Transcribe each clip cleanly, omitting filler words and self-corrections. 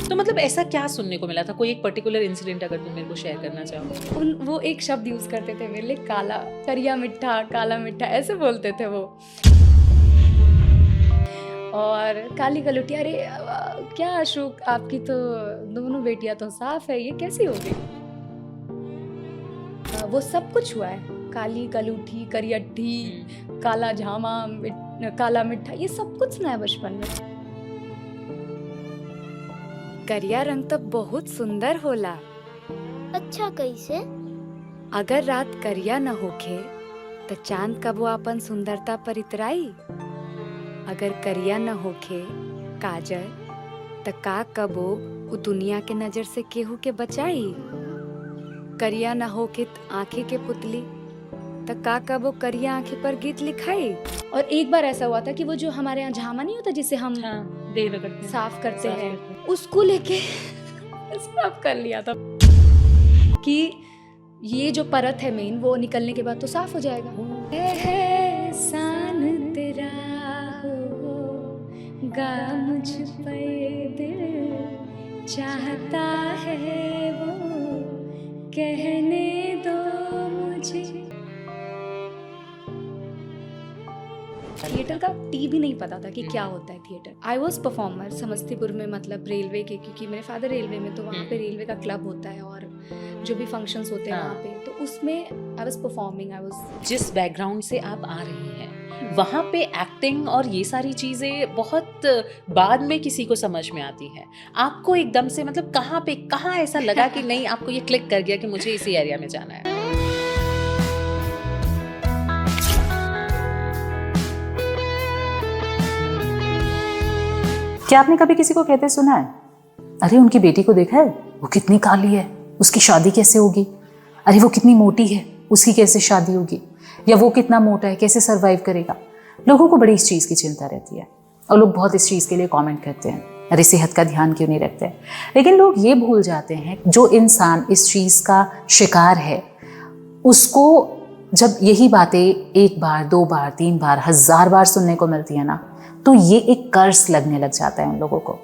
तो मतलब ऐसा क्या सुनने को मिला था? कोई एक पर्टिकुलर इंसिडेंट अगर तुम मेरे को शेयर करना चाहो? वो एक शब्द यूज करते थे मेरे लिए, काला, करिया मिठा, काला मिठा, ऐसे बोलते थे वो। और काली कलुटिया, अरे क्या अशोक, आपकी तो दोनों बेटियां तो साफ है, ये कैसी हो गई? वो सब कुछ हुआ है, काली कलूठी, करियट्ठी, काला झामा, काला मिठा, ये सब कुछ सुना है बचपन में। करिया रंग तो बहुत सुंदर होला। अच्छा, कैसे? अगर रात करिया न होखे तो चांद कबो अपन सुंदरता पर इतराई। अगर करिया न होखे काजल त का कबो उ दुनिया के नजर से केहू के बचाई। करिया न होखे आंखें के पुतली त का कबो करिया आंखें पर गीत लिखाई। और एक बार ऐसा हुआ था कि वो जो हमारे यहाँ झामा नहीं होता जिसे हम देर करते हैं, साफ करते साफ हैं, करते हैं। उसको लेके साफ कर लिया था कि ये जो परत है मेन, वो निकलने के बाद तो साफ हो जाएगा। एहसान तेरा होगा मुझ पे दिल चाहता है वो कहने दो मुझे। थिएटर का टी भी नहीं पता था कि क्या होता है theatre. I was performer Samastipur में, मतलब रेलवे के, क्योंकि मेरे फादर रेलवे में, तो वहाँ पे रेलवे का क्लब होता है और जो भी फंक्शंस होते हैं वहाँ पे, तो उसमें I was performing. I was, जिस बैकग्राउंड से आप आ रही हैं वहाँ पे एक्टिंग और ये सारी चीजें बहुत बाद में किसी को समझ में आती है। आपको एकदम से मतलब कहाँ ऐसा लगा कि नहीं, आपको ये क्लिक कर गया कि मुझे इसी एरिया में जाना है? क्या आपने कभी किसी को कहते सुना है, अरे उनकी बेटी को देखा है, वो कितनी काली है, उसकी शादी कैसे होगी? अरे वो कितनी मोटी है, उसकी कैसे शादी होगी? या वो कितना मोटा है, कैसे सरवाइव करेगा? लोगों को बड़ी इस चीज़ की चिंता रहती है और लोग बहुत इस चीज़ के लिए कमेंट करते हैं, अरे सेहत का ध्यान क्यों नहीं रखते? लेकिन लोग ये भूल जाते हैं, जो इंसान इस चीज़ का शिकार है उसको जब यही बातें एक बार, दो बार, तीन बार, 1000 बार सुनने को मिलती है ना, तो ये एक कर्ज लगने लग जाता है उन लोगों को।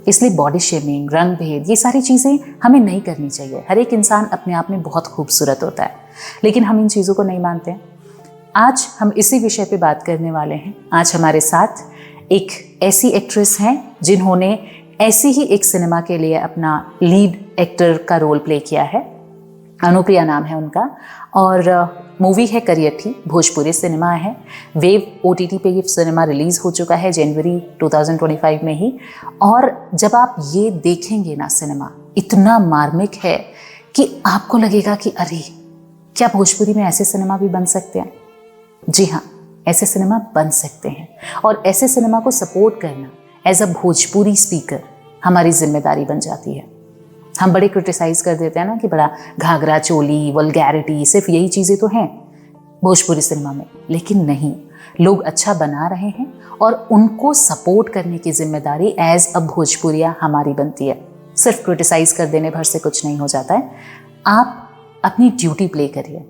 इसलिए बॉडी शेमिंग, रंग भेद, ये सारी चीज़ें हमें नहीं करनी चाहिए। हर एक इंसान अपने आप में बहुत खूबसूरत होता है, लेकिन हम इन चीज़ों को नहीं मानते हैं। आज हम इसी विषय पे बात करने वाले हैं। आज हमारे साथ एक ऐसी एक्ट्रेस हैं जिन्होंने ऐसी ही एक सिनेमा के लिए अपना लीड एक्टर का रोल प्ले किया है। अनुप्रिया नाम है उनका, और मूवी है करियट्ठी, भोजपुरी सिनेमा है। वेव OTT पे ये सिनेमा रिलीज़ हो चुका है जनवरी 2025 में ही। और जब आप ये देखेंगे ना, सिनेमा इतना मार्मिक है कि आपको लगेगा कि अरे क्या भोजपुरी में ऐसे सिनेमा भी बन सकते हैं? जी हाँ, ऐसे सिनेमा बन सकते हैं। और ऐसे सिनेमा को सपोर्ट करना एज अ भोजपुरी स्पीकर हमारी जिम्मेदारी बन जाती है। हम बड़े क्रिटिसाइज कर देते हैं ना कि बड़ा घाघरा चोली, वल्गैरिटी, सिर्फ यही चीज़ें तो हैं भोजपुरी सिनेमा में। लेकिन नहीं, लोग अच्छा बना रहे हैं और उनको सपोर्ट करने की जिम्मेदारी एज अ भोजपुरिया हमारी बनती है। सिर्फ क्रिटिसाइज कर देने भर से कुछ नहीं हो जाता है। आप अपनी ड्यूटी प्ले करिए,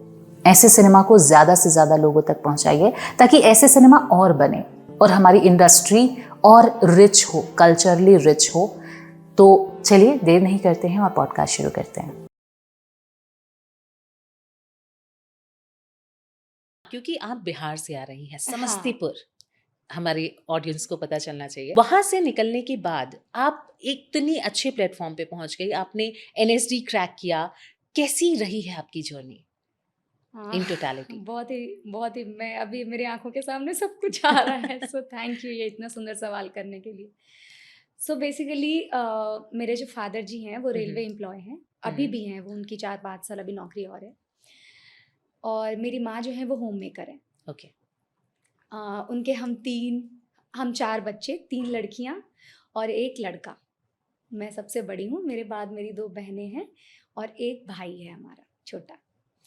ऐसे सिनेमा को ज़्यादा से ज़्यादा लोगों तक पहुँचाइए ताकि ऐसे सिनेमा और बने और हमारी इंडस्ट्री और रिच हो, कल्चरली रिच हो। तो चलिए देर नहीं करते हैं और पॉडकास्ट शुरू करते हैं। क्योंकि आप बिहार से आ रही हैं, समस्तीपुर, हमारे ऑडियंस को पता चलना चाहिए। वहां से निकलने के बाद आप इतनी अच्छे प्लेटफॉर्म पे पहुंच गई, आपने NSD क्रैक किया। कैसी रही है आपकी जर्नी इन टोटलिटी? बहुत ही, मैं अभी मेरे आंखों के सामने सब कुछ आ रहा है। सो थैंक यू ये इतना सुंदर सवाल करने के लिए। सो बेसिकली मेरे जो फादर जी हैं वो रेलवे एम्प्लॉय हैं, अभी भी हैं वो, उनकी 4-5 साल अभी नौकरी और है। और मेरी माँ जो है वो होम मेकर है। ओके। उनके हम 4 बच्चे, 3 लड़कियाँ और 1 लड़का। मैं सबसे बड़ी हूँ, मेरे बाद मेरी 2 बहनें हैं और 1 भाई है हमारा छोटा।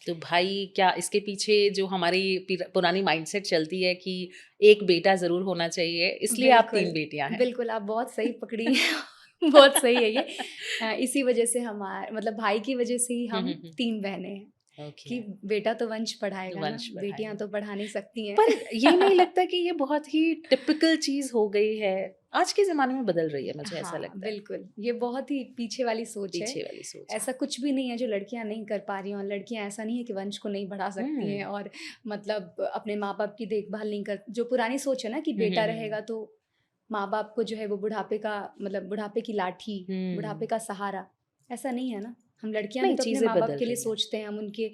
तो भाई, क्या इसके पीछे जो हमारी पुरानी माइंडसेट चलती है कि एक बेटा जरूर होना चाहिए, इसलिए आप 3 बेटियां हैं? बिल्कुल, आप बहुत सही पकड़ी हैं। बहुत सही है ये। इसी वजह से मतलब भाई की वजह से ही हम 3 बहनें हैं। ओके। कि बेटा तो वंश पढ़ाएगा ना, वंश बेटियां पढ़ाएगा। तो पढ़ा नहीं सकती हैं। पर ये नहीं लगता कि ये बहुत ही टिपिकल चीज हो गई है, आज के ज़माने में बदल रही है, मुझे ऐसा हाँ, लगता है। बिल्कुल, ये बहुत ही पीछे वाली सोच है। पीछे वाली सोच है। ऐसा कुछ भी नहीं है जो लड़कियां नहीं कर पा रही हैं, और लड़कियां ऐसा नहीं है कि वंश को नहीं बढ़ा सकती हैं, और मतलब अपने माँ बाप की देखभाल नहीं कर, जो पुरानी सोच है ना कि बेटा रहेगा तो माँ बाप को जो है वो बुढ़ापे का, मतलब बुढ़ापे की लाठी, बुढ़ापे का सहारा, ऐसा नहीं है ना। हम लड़कियां भी नहीं, तो अपने चीज़ें माँ बाप बदल के लिए रही हैं। सोचते हैं, हम उनके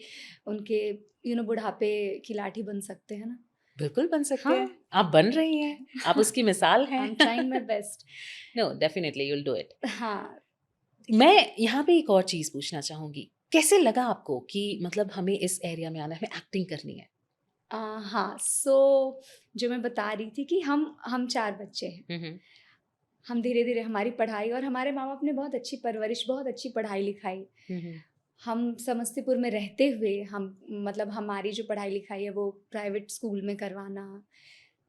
उनके बुढ़ापे की लाठी बन सकते हैं ना। बिल्कुल बन सकते हाँ। हैं, आप बन रही हैं, आप उसकी मिसाल हैं। I am trying my best. No, definitely you will do it. हाँ। मैं यहाँ पे एक और चीज़ पूछना चाहूँगी, कैसे लगा आपको कि मतलब हमें इस एरिया में आना है, हमें एक्टिंग करनी है? हाँ, सो जो मैं बता रही थी कि हम 4 बच्चे हैं। हुँ, हुँ। हम धीरे-धीरे हमारी पढ़ाई, और हमारे माँ-बाप ने बहुत अच्छी परवरिश, बहुत अच्छी पढ़ाई-लिखाई, हुँ, हुँ। हम समस्तीपुर में रहते हुए हम, मतलब हमारी जो पढ़ाई-लिखाई है वो प्राइवेट स्कूल में करवाना,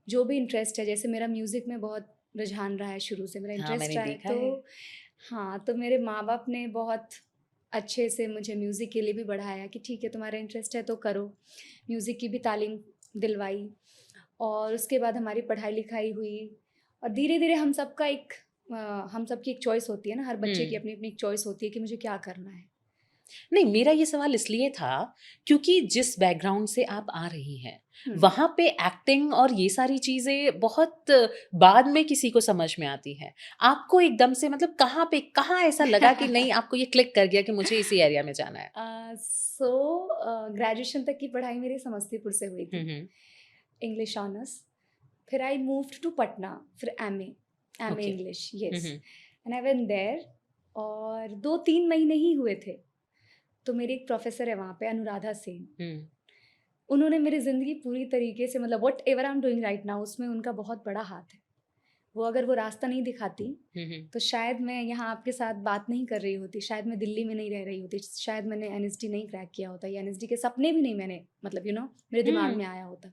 जो भी इंटरेस्ट है, जैसे मेरा म्यूज़िक में बहुत रुझान रहा है, शुरू से मेरा हाँ, इंटरेस्ट मैंने रहा है, देखा है। तो हाँ, तो मेरे माँ-बाप ने बहुत अच्छे से मुझे म्यूज़िक के लिए भी बढ़ाया कि ठीक है, तुम्हारा इंटरेस्ट है तो करो। म्यूज़िक की भी तालीम दिलवाई, और उसके बाद हमारी पढ़ाई-लिखाई हुई, और धीरे-धीरे हम सबकी एक चॉइस होती है ना, हर बच्चे की हुँ। अपनी-अपनी एक चॉइस होती है कि मुझे क्या करना है। नहीं, मेरा ये सवाल इसलिए था क्योंकि जिस बैकग्राउंड से आप आ रही हैं, हुँ। वहाँ पे एक्टिंग और ये सारी चीज़ें बहुत बाद में किसी को समझ में आती हैं। आपको एकदम से मतलब कहाँ ऐसा लगा कि नहीं, आपको ये क्लिक कर गया कि मुझे इसी एरिया में जाना है? ग्रेजुएशन तक की पढ़ाई मेरी समस्तीपुर से हुई हुँ, थी, हुँ। English honours. फिर आई मूव्ड टू पटना, फिर MA okay. English, hmm, yes. Hmm. And I went there, और 2-3 महीने ही हुए थे, तो मेरी एक प्रोफ़ेसर है वहाँ पे, अनुराधा सेन। हुँ। उन्होंने मेरी ज़िंदगी पूरी तरीके से, मतलब whatever I am doing right now, उसमें उनका बहुत बड़ा हाथ है। वो अगर वो रास्ता नहीं दिखाती, हुँ, हुँ। तो शायद मैं यहाँ आपके साथ बात नहीं कर रही होती, शायद मैं दिल्ली में नहीं रह रही होती, शायद मैंने एनएसडी नहीं क्रैक किया होता, या एनएसडी के सपने भी नहीं मैंने, मतलब मेरे दिमाग हुँ। में आया होता।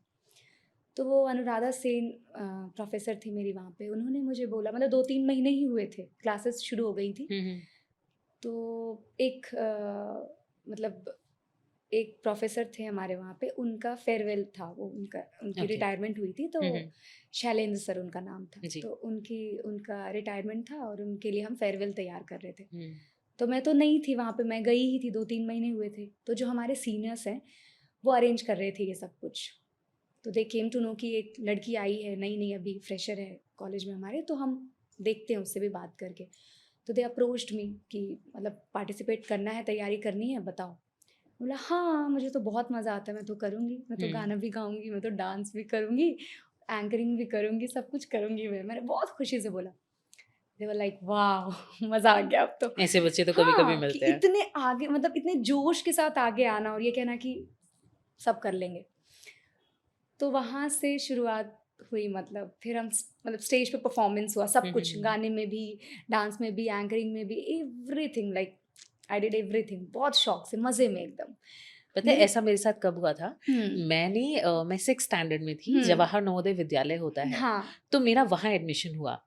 तो वो अनुराधा सेन प्रोफ़ेसर थी मेरी वहाँ पे, उन्होंने मुझे बोला, मतलब 2-3 महीने ही हुए थे, क्लासेस शुरू हो गई थी। हुँ, हुँ। तो एक मतलब एक प्रोफ़ेसर थे हमारे वहाँ पे, उनका फेयरवेल था, वो उनकी ओके। रिटायरमेंट हुई थी, तो हुँ, हुँ। शैलेंद्र सर उनका नाम था। जी। तो उनका रिटायरमेंट था, और उनके लिए हम फेयरवेल तैयार कर रहे थे। हुँ। तो मैं तो नहीं थी वहाँ पे, मैं गई ही थी, 2-3 महीने हुए थे। तो जो हमारे सीनियर्स हैं, वो अरेंज कर रहे थे ये सब कुछ। तो दे केम टू नो कि एक लड़की आई है, नई-नई अभी फ्रेशर है कॉलेज में हमारे, तो हम देखते हैं उससे भी बात करके। तो दे अप्रोच्ड मी कि मतलब पार्टिसिपेट करना है, तैयारी करनी है, बताओ। बोला हाँ, मुझे तो बहुत मज़ा आता है, मैं तो करूँगी, मैं तो हुँ। गाना भी गाऊँगी, मैं तो डांस भी करूँगी, एंकरिंग भी करूँगी, सब कुछ करूँगी मैंने बहुत खुशी से बोला। दे वर लाइक वाओ! मज़ा आ गया अब तो। ऐसे बच्चे तो कभी-कभी हाँ, कि मिलते हैं। इतने आगे, मतलब इतने जोश के साथ आगे आना, और ये कहना कि सब कर लेंगे। तो वहाँ से शुरुआत हुई, मतलब फिर हम मतलब स्टेज पे परफॉर्मेंस हुआ, सब हुँ, हुँ, कुछ, हुँ। गाने में भी, डांस में भी, एंकरिंग में भी, everything, like I did everything, बहुत शौक से, मज़े में एकदम। पता है मेरे ऐसा मेरे साथ कब हुआ था? हुँ, मैं 6th स्टैंडर्ड में थी, हुँ, जवाहर नवोदय विद्यालय होता है, हाँ, तो मेरा वहाँ एडमिशन हुआ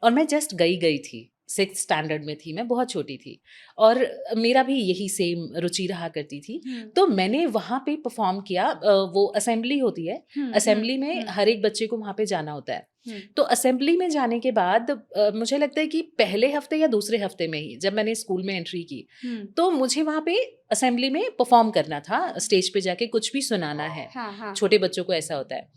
और मैं जस्ट गई थी। 6th स्टैंडर्ड में थी मैं, बहुत छोटी थी और मेरा भी यही सेम रुचि रहा करती थी। हुँ, तो मैंने वहाँ पे परफ़ॉर्म किया। वो असेंबली होती है, हुँ, असेंबली में हुँ, हर एक बच्चे को वहाँ पे जाना होता है। हुँ, तो असेंबली में जाने के बाद मुझे लगता है कि पहले हफ्ते या दूसरे हफ्ते में ही जब मैंने स्कूल में एंट्री की, हुँ, तो मुझे वहाँ पे असेंबली में परफ़ॉर्म करना था, स्टेज पे जाके कुछ भी सुनाना है। हाँ, हाँ, छोटे बच्चों को ऐसा होता है।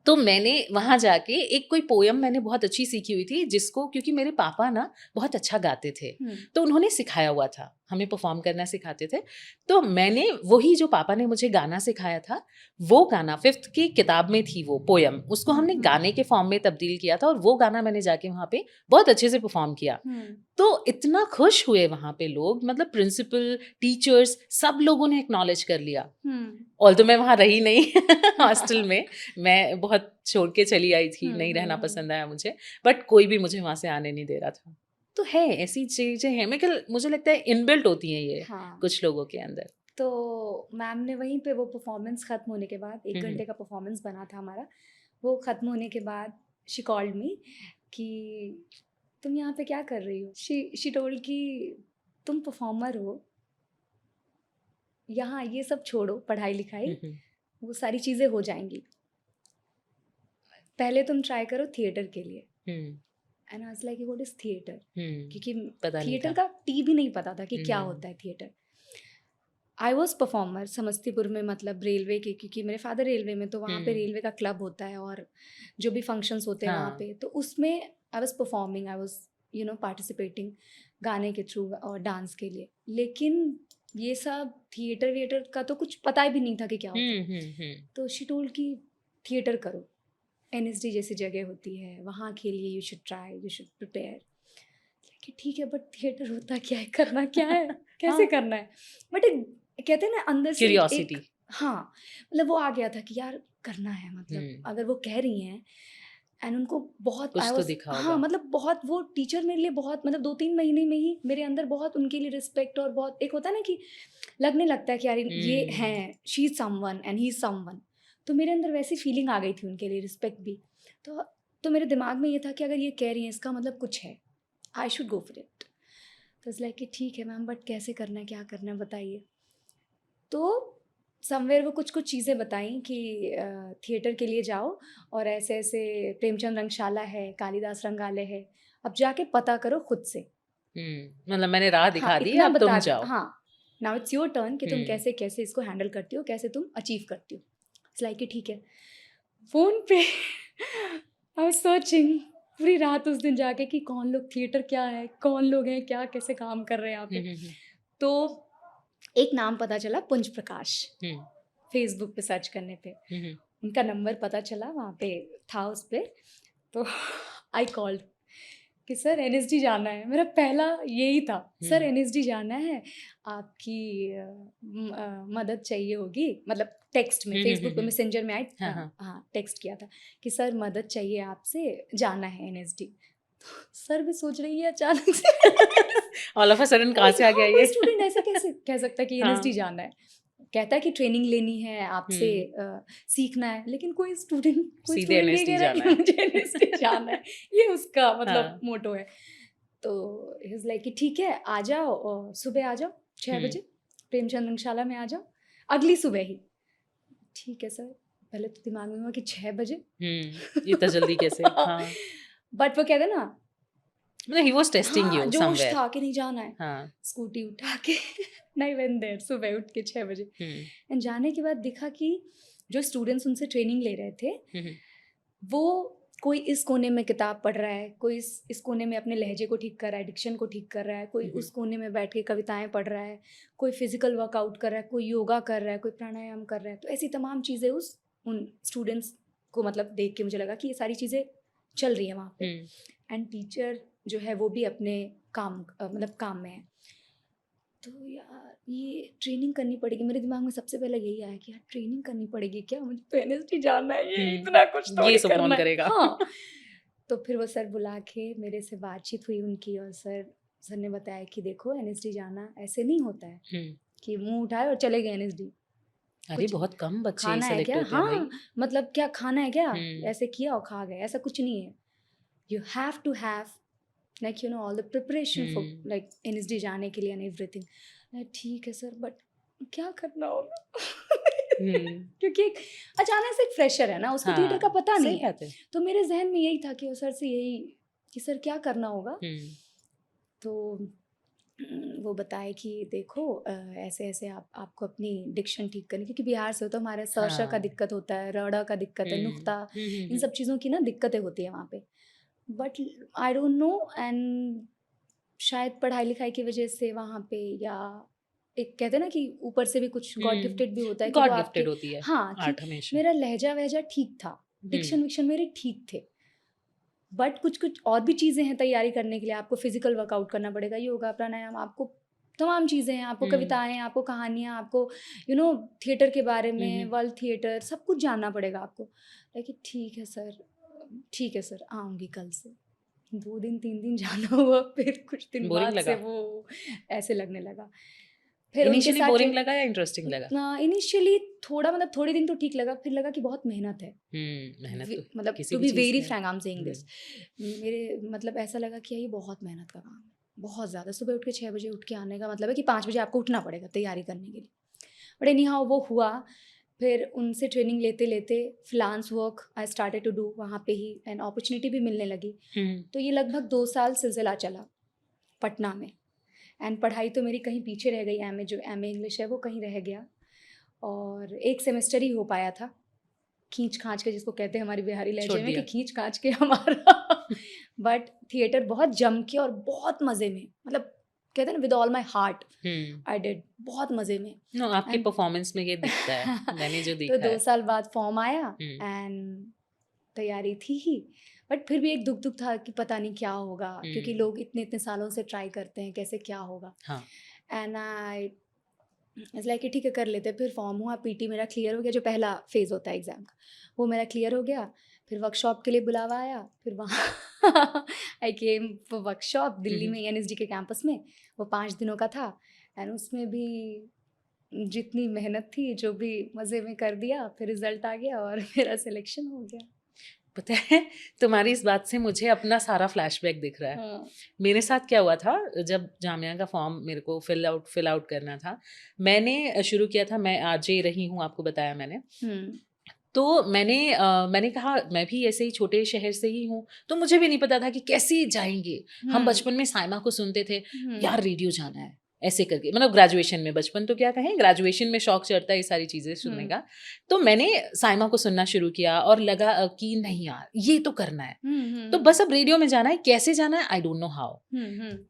तो मैंने वहाँ जाके एक कोई पोएम मैंने बहुत अच्छी सीखी हुई थी, जिसको क्योंकि मेरे पापा ना बहुत अच्छा गाते थे, हुँ, तो उन्होंने सिखाया हुआ था, हमें परफ़ॉर्म करना सिखाते थे। तो मैंने वही जो पापा ने मुझे गाना सिखाया था, वो गाना 5th की किताब में थी वो पोएम, उसको हमने हुँ, गाने के फ़ॉर्म में तब्दील किया था और वो गाना मैंने जाके वहाँ पे बहुत अच्छे से परफ़ॉर्म किया। हुँ, तो इतना खुश हुए वहाँ पे लोग, मतलब प्रिंसिपल, टीचर्स सब लोगों ने एक्नॉलेज कर लिया। हुँ, ऑल्दो मैं वहाँ रही नहीं हॉस्टल में, मैं बहुत छोड़ के चली आई थी, हुँ, नहीं रहना हुँ, पसंद आया मुझे, बट कोई भी मुझे वहाँ से आने नहीं दे रहा था। तो है, ऐसी चीज़ें हैं, मुझे लगता है इनबिल्ट होती हैं ये हाँ। कुछ लोगों के अंदर। तो मैम ने वहीं पे वो परफॉर्मेंस ख़त्म होने के बाद, 1 हुँ, हुँ। घंटे का परफॉर्मेंस बना था हमारा, वो ख़त्म होने के बाद शी कॉल्ड मी कि तुम यहाँ पे क्या कर रही हो? शी टोल्ड कि तुम परफॉर्मर हो, यहाँ ये सब छोड़ो, पढ़ाई लिखाई हम्म, वो सारी चीज़ें हो जाएंगी, पहले तुम ट्राई करो थिएटर के लिए। Hmm, and I was like what is theatre, क्योंकि पता नहीं थिएटर था। का टी भी नहीं पता था कि क्या हम्म, होता है theatre. I was performer Samastipur में, मतलब रेलवे के, क्योंकि मेरे फादर रेलवे में, तो वहाँ पे रेलवे का क्लब होता है और जो भी फंक्शंस होते हैं वहाँ हाँ। पे, तो उसमें I was performing, I was participating गाने के थ्रू और डांस के लिए। लेकिन ये सब थिएटर विएटर का तो कुछ पता भी नहीं था कि क्या होता है। तो शी टोल्ड कि थिएटर करो, NSD जैसी जगह होती है, वहाँ के लिए you should try, you should prepare. कि ठीक है, बट थिएटर होता क्या है, करना क्या है, कैसे हाँ। करना है। बट कहते हैं ना अंदर से Curiosity. हाँ, मतलब वो आ गया था कि यार करना है, मतलब अगर वो कह रही हैं एंड उनको बहुत कुछ तो दिखा हाँ, होगा। मतलब बहुत वो टीचर मेरे लिए बहुत, मतलब 2-3 महीने में ही मेरे अंदर बहुत उनके लिए रिस्पेक्ट, और बहुत एक होता है ना कि लगने लगता है कि यार ये हैं, she is someone and he is someone. तो मेरे अंदर वैसी फीलिंग आ गई थी उनके लिए, रिस्पेक्ट भी। तो मेरे दिमाग में ये था कि अगर ये कह रही हैं इसका मतलब कुछ है, I should go for it. तो इट्स लाइक कि ठीक है मैम, बट कैसे करना है, क्या करना है, बताइए। तो समवेयर वो कुछ चीज़ें बताई कि थिएटर के लिए जाओ और ऐसे ऐसे प्रेमचंद रंगशाला है, कालिदास रंगालय है, अब जाके पता करो खुद से। मतलब मैंने राह हाँ, दिखा दी, इतना अब बता तुम दी। जाओ। हाँ, नाउ इट्स योर टर्न कि तुम हम्म। कैसे कैसे इसको हैंडल करती हो, कैसे तुम अचीव करती हो। इट्स लाइक कि ठीक है। फ़ोन पे आई वाज सर्चिंग पूरी रात उस दिन जाके कि कौन लोग, थिएटर क्या है, कौन लोग हैं, क्या कैसे काम कर रहे हैं यहाँ पे। तो एक नाम पता चला, पुंज प्रकाश, फेसबुक पे सर्च करने पे उनका नंबर पता चला, वहाँ पे था उस पे। तो आई कॉल्ड कि सर NSD जाना है। मेरा पहला यही था, सर NSD जाना है, आपकी मदद चाहिए होगी, मतलब टेक्स्ट में, फेसबुक पे मैसेंजर में आई, हाँ टेक्स्ट किया था कि सर मदद चाहिए आपसे, जाना है NSD। सर भी सोच रही है अचानक से ऑल ऑफ अ सडन कहाँ से आ गया ये? स्टूडेंट ऐसे कैसे कह सकता है कि NSD जाना है, कहता है कि ट्रेनिंग लेनी है आपसे, सीखना है, लेकिन कोई स्टूडेंट सीधे ये NSD कह रहा है जाना कि है। मुझे NSD जाना है, ये उसका मतलब हाँ। मोटो है। तो इज लाइक कि ठीक है, आ जाओ, सुबह आ जाओ 6 बजे, प्रेमचंद रंगशाला में आ जाओ, अगली सुबह ही। ठीक है सर, पहले तो दिमाग में हुआ कि 6 बजे इतना जल्दी कैसे? हाँ। बट वो कहते ना, मतलब ही वाज टेस्टिंग हाँ, यू जोश समवेयर। था कि नहीं जाना है। हाँ। स्कूटी उठा के नहीं वेन देयर, सुबह उठ के 6 बजे। एंड जाने के बाद दिखा कि जो स्टूडेंट्स उनसे ट्रेनिंग ले रहे थे, वो कोई इस कोने में किताब पढ़ रहा है, कोई इस कोने में अपने लहजे को ठीक कर रहा है, डिक्शन को ठीक कर रहा है, कोई उस कोने में बैठ के कविताएं पढ़ रहा है, कोई फिजिकल वर्कआउट कर रहा है, कोई योगा कर रहा है, कोई प्राणायाम कर रहा है। तो ऐसी तमाम चीज़ें उन स्टूडेंट्स को मतलब देख के मुझे लगा कि ये सारी चीज़ें चल रही है वहाँ पे। एंड टीचर जो है वो भी अपने काम मतलब काम में है। तो यार ये ट्रेनिंग करनी पड़ेगी, मेरे दिमाग में सबसे पहले यही आया कि यार ट्रेनिंग करनी पड़ेगी क्या, मुझे तो NSD जाना है, ये इतना कुछ तो ये नहीं सब कौन करना है। करेगा? हाँ। तो फिर वो सर बुला के मेरे से बातचीत हुई उनकी, और सर ने बताया कि देखो NSD जाना ऐसे नहीं होता है कि मुंह उठाए और चले गए NSD। अरे बहुत कम बच्चे खाना है सेलेक्ट क्या, होते हैं हाँ, भाई। मतलब क्या खाना है क्या, ऐसे किया और खा गए, ऐसा कुछ नहीं है। You have to have like all the preparation for like NSD जाने के लिए and everything। ठीक है सर, बट क्या करना होगा क्योंकि अचानक से एक फ्रेशर है ना, उसको थिएटर का पता नहीं है। तो मेरे जहन में यही था कि सर से यही कि सर क्या करना होगा। तो वो बताए कि देखो ऐसे ऐसे आपको अपनी डिक्शन ठीक करनी, क्योंकि बिहार से हो तो हमारे स का दिक्कत होता है, रड़ा का दिक्कत है, नुक्ता, इन सब चीज़ों की ना दिक्कतें होती है वहाँ पे। But I don't know, and शायद पढ़ाई लिखाई की वजह से वहाँ पे, या एक कहते हैं ना कि ऊपर से भी कुछ गॉड गिफ्टेड भी होता है, गॉड गिफ्टेड होती है। हाँ, आर्ट हमेशा। मेरा लहजा वहजा ठीक था, डिक्शन विक्शन मेरे ठीक थे, बट कुछ और भी चीज़ें हैं तैयारी करने के लिए। आपको फिजिकल वर्कआउट करना पड़ेगा, योगा प्राणायाम, आपको तमाम चीज़ें हैं, आपको कविताएं, आपको कहानियाँ, आपको थिएटर के बारे में, वर्ल्ड थिएटर, सब कुछ जानना पड़ेगा आपको। लेकिन ठीक है सर आऊँगी कल से। 2 दिन 3 दिन जाना हुआ, फिर कुछ दिन बाद से वो ऐसे लगने लगा। फिर इनिशियली बोरिंग लगा या इंटरेस्टिंग लगा? इनिशियली थोड़ा, मतलब थोड़े दिन तो ठीक लगा, फिर लगा कि बहुत मेहनत है। मेहनत तो मतलब to be very frank I am saying this, मेरे मतलब ऐसा लगा कि ये बहुत मेहनत का काम है, बहुत ज़्यादा। सुबह उठ के 6 बजे उठ के आने का मतलब है कि 5 बजे आपको उठना पड़ेगा तैयारी करने के लिए। बट एनी हाउ वो हुआ। फिर उनसे ट्रेनिंग लेते लेते freelance work I started to do वहाँ पे ही, एंड अपॉर्चुनिटी भी मिलने लगी। तो ये लगभग 2 साल सिलसिला चला पटना में, एंड पढ़ाई तो मेरी कहीं पीछे रह गई। एम ए इंग्लिश है वो कहीं रह गया, और एक सेमेस्टर ही हो पाया था, खींच खांच के, जिसको कहते हैं हमारी बिहारी छोड़ लहजे में कि दिया। खींच खांच के हमारा बट थिएटर बहुत जम के और बहुत मज़े में, मतलब कहते हैं ना with all my heart I did, बहुत मज़े में। नो, आपके And- परफॉर्मेंस में ये दिखता है, मैंने जो तो देखा 2 है। साल बाद फॉर्म आया, हम्म। एंड तैयारी थी ही, बट फिर भी एक दुख था कि पता नहीं क्या होगा, क्योंकि लोग इतने इतने सालों से ट्राई करते हैं, कैसे क्या होगा। हाँ। एंड आई इट्स लाइक कि ठीक है कर लेते हैं। फिर फॉर्म हुआ, पीटी मेरा क्लियर हो गया, जो पहला फेज़ होता है एग्ज़ाम का, वो मेरा क्लियर हो गया। फिर वर्कशॉप के लिए बुलावा आया, फिर वहाँ आई केम फॉर वर्कशॉप दिल्ली में एनएसडी के कैंपस में। वो 5 दिनों का था, एंड उसमें भी जितनी मेहनत थी, जो भी मज़े में कर दिया, फिर रिजल्ट आ गया और मेरा सिलेक्शन हो गया। पता है, तुम्हारी इस बात से मुझे अपना सारा फ्लैशबैक दिख रहा है। हाँ। मेरे साथ क्या हुआ था, जब जामिया का फॉर्म मेरे को फिल आउट करना था, मैंने शुरू किया था, मैं आरजे रही हूँ, आपको बताया मैंने। तो मैंने कहा मैं भी ऐसे ही छोटे शहर से ही हूँ, तो मुझे भी नहीं पता था कि कैसे जाएंगे। हम बचपन में साइमा को सुनते थे, यार रेडियो जाना है ऐसे करके, मतलब ग्रेजुएशन में, बचपन तो क्या कहें, ग्रेजुएशन में शौक चढ़ता है ये सारी चीज़ें सुनने का। तो मैंने साइमा को सुनना शुरू किया और लगा कि नहीं यार ये तो करना है, तो बस अब रेडियो में जाना है, कैसे जाना है आई डोंट नो हाउ।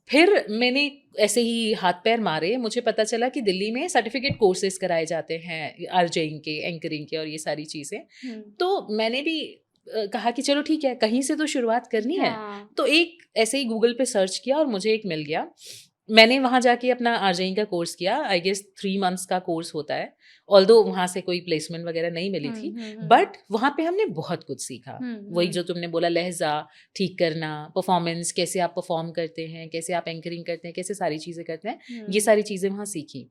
फिर मैंने ऐसे ही हाथ पैर मारे, मुझे पता चला कि दिल्ली में सर्टिफिकेट कोर्सेज कराए जाते हैं, आरजेइंग के, एंकरिंग के और ये सारी चीज़ें। तो मैंने भी कहा कि चलो ठीक है, कहीं से तो शुरुआत करनी है। तो एक ऐसे ही गूगल पे सर्च किया और मुझे एक मिल गया। मैंने वहाँ जाके अपना आरजेइंग का कोर्स किया, आई गेस 3 मंथ्स का कोर्स होता है, ऑल्दो वहाँ से कोई प्लेसमेंट वगैरह नहीं मिली थी, बट वहाँ पे हमने बहुत कुछ सीखा। वही जो तुमने बोला, लहजा ठीक करना, परफॉर्मेंस, कैसे आप परफॉर्म करते हैं, कैसे आप एंकरिंग करते हैं, कैसे सारी चीज़ें करते हैं, ये सारी चीज़ें वहाँ सीखी।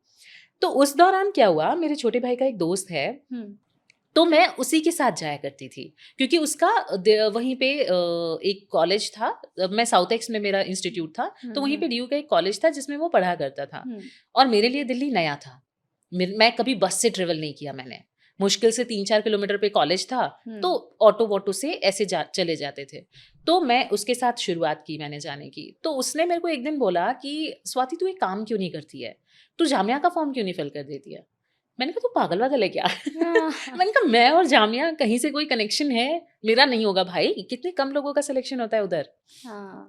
तो उस दौरान क्या हुआ, मेरे छोटे भाई का एक दोस्त है, तो मैं उसी के साथ जाया करती थी, क्योंकि उसका वहीं पे एक कॉलेज था, मैं साउथ एक्स में मेरा इंस्टीट्यूट था, तो वहीं पे डीयू का एक कॉलेज था जिसमें वो पढ़ा करता था। और मेरे लिए दिल्ली नया था, मैं कभी बस से ट्रेवल नहीं किया मैंने, मुश्किल से 3-4 किलोमीटर पे कॉलेज था, तो ऑटो वोटो से ऐसे चले जाते थे। तो मैं उसके साथ शुरुआत की मैंने जाने की। तो उसने मेरे को एक दिन बोला कि स्वाति तू एक काम क्यों नहीं करती है, तू जामिया का फॉर्म क्यों नहीं फिल कर देती है। मैंने कहा तू पागल वागल है क्या। मैंने कहा मैं और जामिया कहीं से कोई कनेक्शन है, मेरा नहीं होगा भाई, कितने कम लोगों का सिलेक्शन होता है उधर।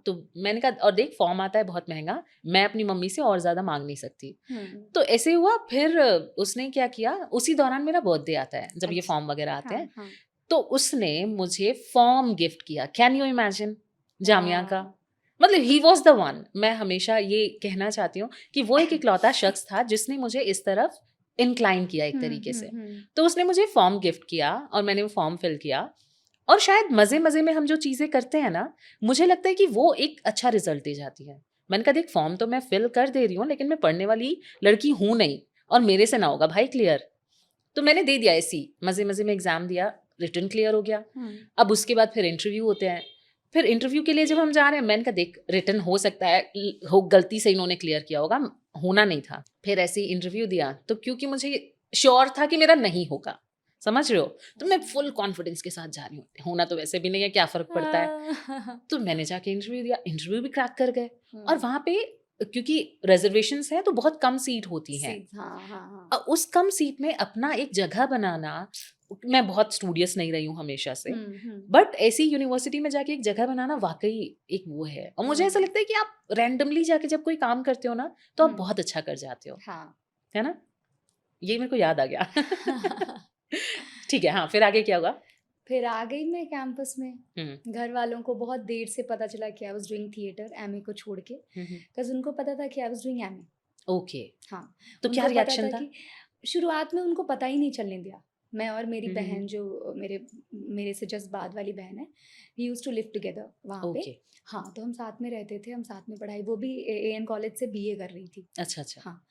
तो मैंने कहा, और देख फॉर्म आता है बहुत महंगा, मैं अपनी मम्मी से और ज़्यादा मांग नहीं सकती। तो ऐसे हुआ। फिर उसने क्या किया, उसी दौरान मेरा बर्थडे आता है जब ये फॉर्म वगैरह आते हैं, तो उसने मुझे फॉर्म गिफ्ट किया। कैन यू इमेजिन, जामिया का, मतलब ही वॉज द वन। मैं हमेशा ये कहना चाहती हूँ कि वो एक इकलौता शख्स था जिसने मुझे इस तरफ इंक्लाइन किया एक तरीके से। तो उसने मुझे फॉर्म गिफ्ट किया और मैंने वो फॉर्म फिल किया, और शायद मज़े मज़े में हम जो चीज़ें करते हैं ना, मुझे लगता है कि वो एक अच्छा रिजल्ट दे जाती है। मैंने कहा देख फॉर्म तो मैं फिल कर दे रही हूँ, लेकिन मैं पढ़ने वाली लड़की हूँ नहीं, और मेरे से ना होगा भाई क्लियर। तो मैंने दे दिया, ऐसी मज़े मज़े में एग्ज़ाम दिया, रिटन क्लियर हो गया। अब उसके बाद फिर इंटरव्यू होते हैं। फिर इंटरव्यू के लिए जब हम जा रहे हैं, मैंने कहा देख रिटन हो सकता है हो गलती से इन्होंने क्लियर किया होगा, होना नहीं था। फिर ऐसे ही इंटरव्यू दिया, तो क्योंकि मुझे श्योर था कि मेरा नहीं होगा, समझ रहे हो, तो मैं फुल कॉन्फिडेंस के साथ जा रही हूँ, होना तो वैसे भी नहीं है, क्या फ़र्क पड़ता है। तो मैंने जाके इंटरव्यू दिया, इंटरव्यू भी क्रैक कर गए। और वहाँ पे क्योंकि रिजर्वेशंस हैं तो बहुत कम सीट होती हैं। उस कम सीट में अपना एक जगह बनाना, मैं बहुत स्टूडियस नहीं रही हूँ हमेशा से, बट ऐसी यूनिवर्सिटी में जाके एक जगह बनाना वाकई एक वो है। और मुझे ऐसा लगता है कि आप रैंडमली जाके जब कोई काम करते हो ना, तो आप बहुत अच्छा कर जाते हो, है ना। ये मेरे को याद आ गया। ठीक है, हाँ, फिर आगे क्या हुआ? फिर आ गई मैं कैंपस में। घर वालों को बहुत देर से पता चला कि I was doing theatre, MA को छोड़ के, बिकॉज उनको पता था कि I was doing MA. Okay, हाँ, तो क्या रिएक्शन था? शुरुआत में उनको पता ही नहीं चलने दिया। मैं और मेरी बहन, जो मेरे से जस्ट बाद वाली बहन है, we used to live together वहाँ पे। हाँ, तो हम साथ में रहते थे, हम साथ में पढ़ाई, वो भी एएन कॉलेज से बीए कर रही थी। अच्छा अच्छा। हाँ,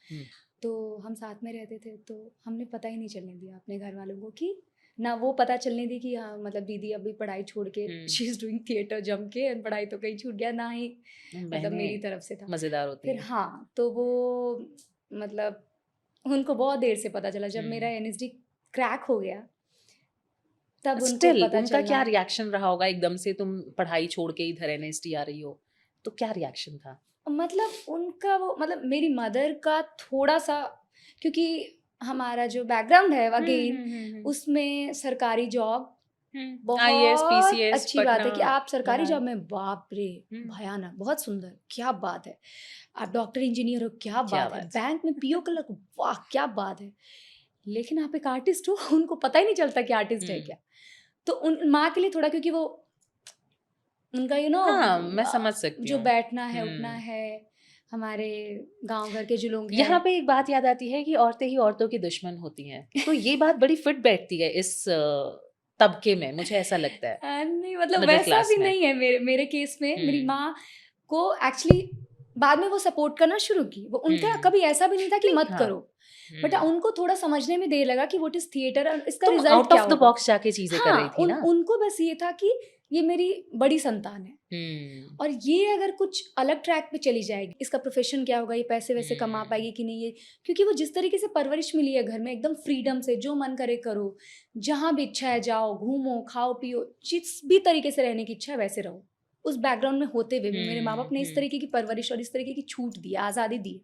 तो हम साथ में रहते थे, तो हमने पता ही नहीं चलने दिया अपने घर वालों को, कि ना वो पता चलने दी कि हाँ मतलब दीदी अभी पढ़ाई छोड़ के शी इज डूइंग थिएटर जम के, एंड पढ़ाई तो कहीं छूट गया, ना ही मतलब मेरी तरफ से था। मज़ेदार होती फिर है। हाँ, तो वो मतलब उनको बहुत देर से पता चला जब मेरा एनएसडी क्रैक हो गया, तब उनको स्टिल पता उनका क्या चला। रिएक्शन रहा होगा? एकदम से तुम पढ़ाई छोड़ के इधर एनएसडी आ रही हो, तो क्या रिएक्शन था? मतलब उनका वो, मतलब मेरी मदर का थोड़ा सा, क्योंकि हमारा जो बैकग्राउंड है अगेन उसमें सरकारी जॉब आईएएस बहुत पीसीएस अच्छी बात है कि पटना आप सरकारी बिहार। जॉब में, बाप रे भयानक, बहुत सुंदर, क्या बात है। आप डॉक्टर इंजीनियर हो, क्या क्या बात है। बात। बैंक में पीओ क्लर्क, वाह क्या बात है। लेकिन आप एक आर्टिस्ट हो, उनको पता ही नहीं चलता कि आर्टिस्ट है क्या। तो उन माँ के लिए थोड़ा, क्योंकि वो उनका हाँ, मैं समझ सकती जो हूँ। बैठना है उठना है, हमारे गांव घर के जो लोग यहाँ हैं। पे एक बात याद आती है कि औरतें ही औरतों की दुश्मन होती हैं, तो ये बात बड़ी फिट बैठती है इस तबके में, मुझे ऐसा लगता है, नहीं मतलब मिडिल वैसा क्लास भी में। नहीं है मेरे केस में। मेरी हम्म। माँ को एक्चुअली बाद में वो सपोर्ट करना शुरू की। वो उनका कभी ऐसा भी नहीं था कि नहीं, मत हाँ। करो, बट उनको थोड़ा समझने में देर लगा कि व्हाट इज थिएटर और इसका तुम रिजल्ट आउट क्या ऑफ द होगा। बॉक्स जाके चीजें कर रही हाँ, थी ना। उनको बस ये था कि ये मेरी बड़ी संतान है और ये अगर कुछ अलग ट्रैक पे चली जाएगी, इसका प्रोफेशन क्या होगा, ये पैसे वैसे कमा पाएगी कि नहीं, ये क्योंकि वो जिस तरीके से परवरिश मिली है घर में, एकदम फ्रीडम से जो मन करे करो, जहाँ भी इच्छा है जाओ, घूमो, खाओ पियो, जिस भी तरीके से रहने की इच्छा है वैसे रहो। उस बैकग्राउंड में होते हुए भी मेरे माँ बाप ने इस तरीके की परवरिश और इस तरीके की छूट दी, आज़ादी दी।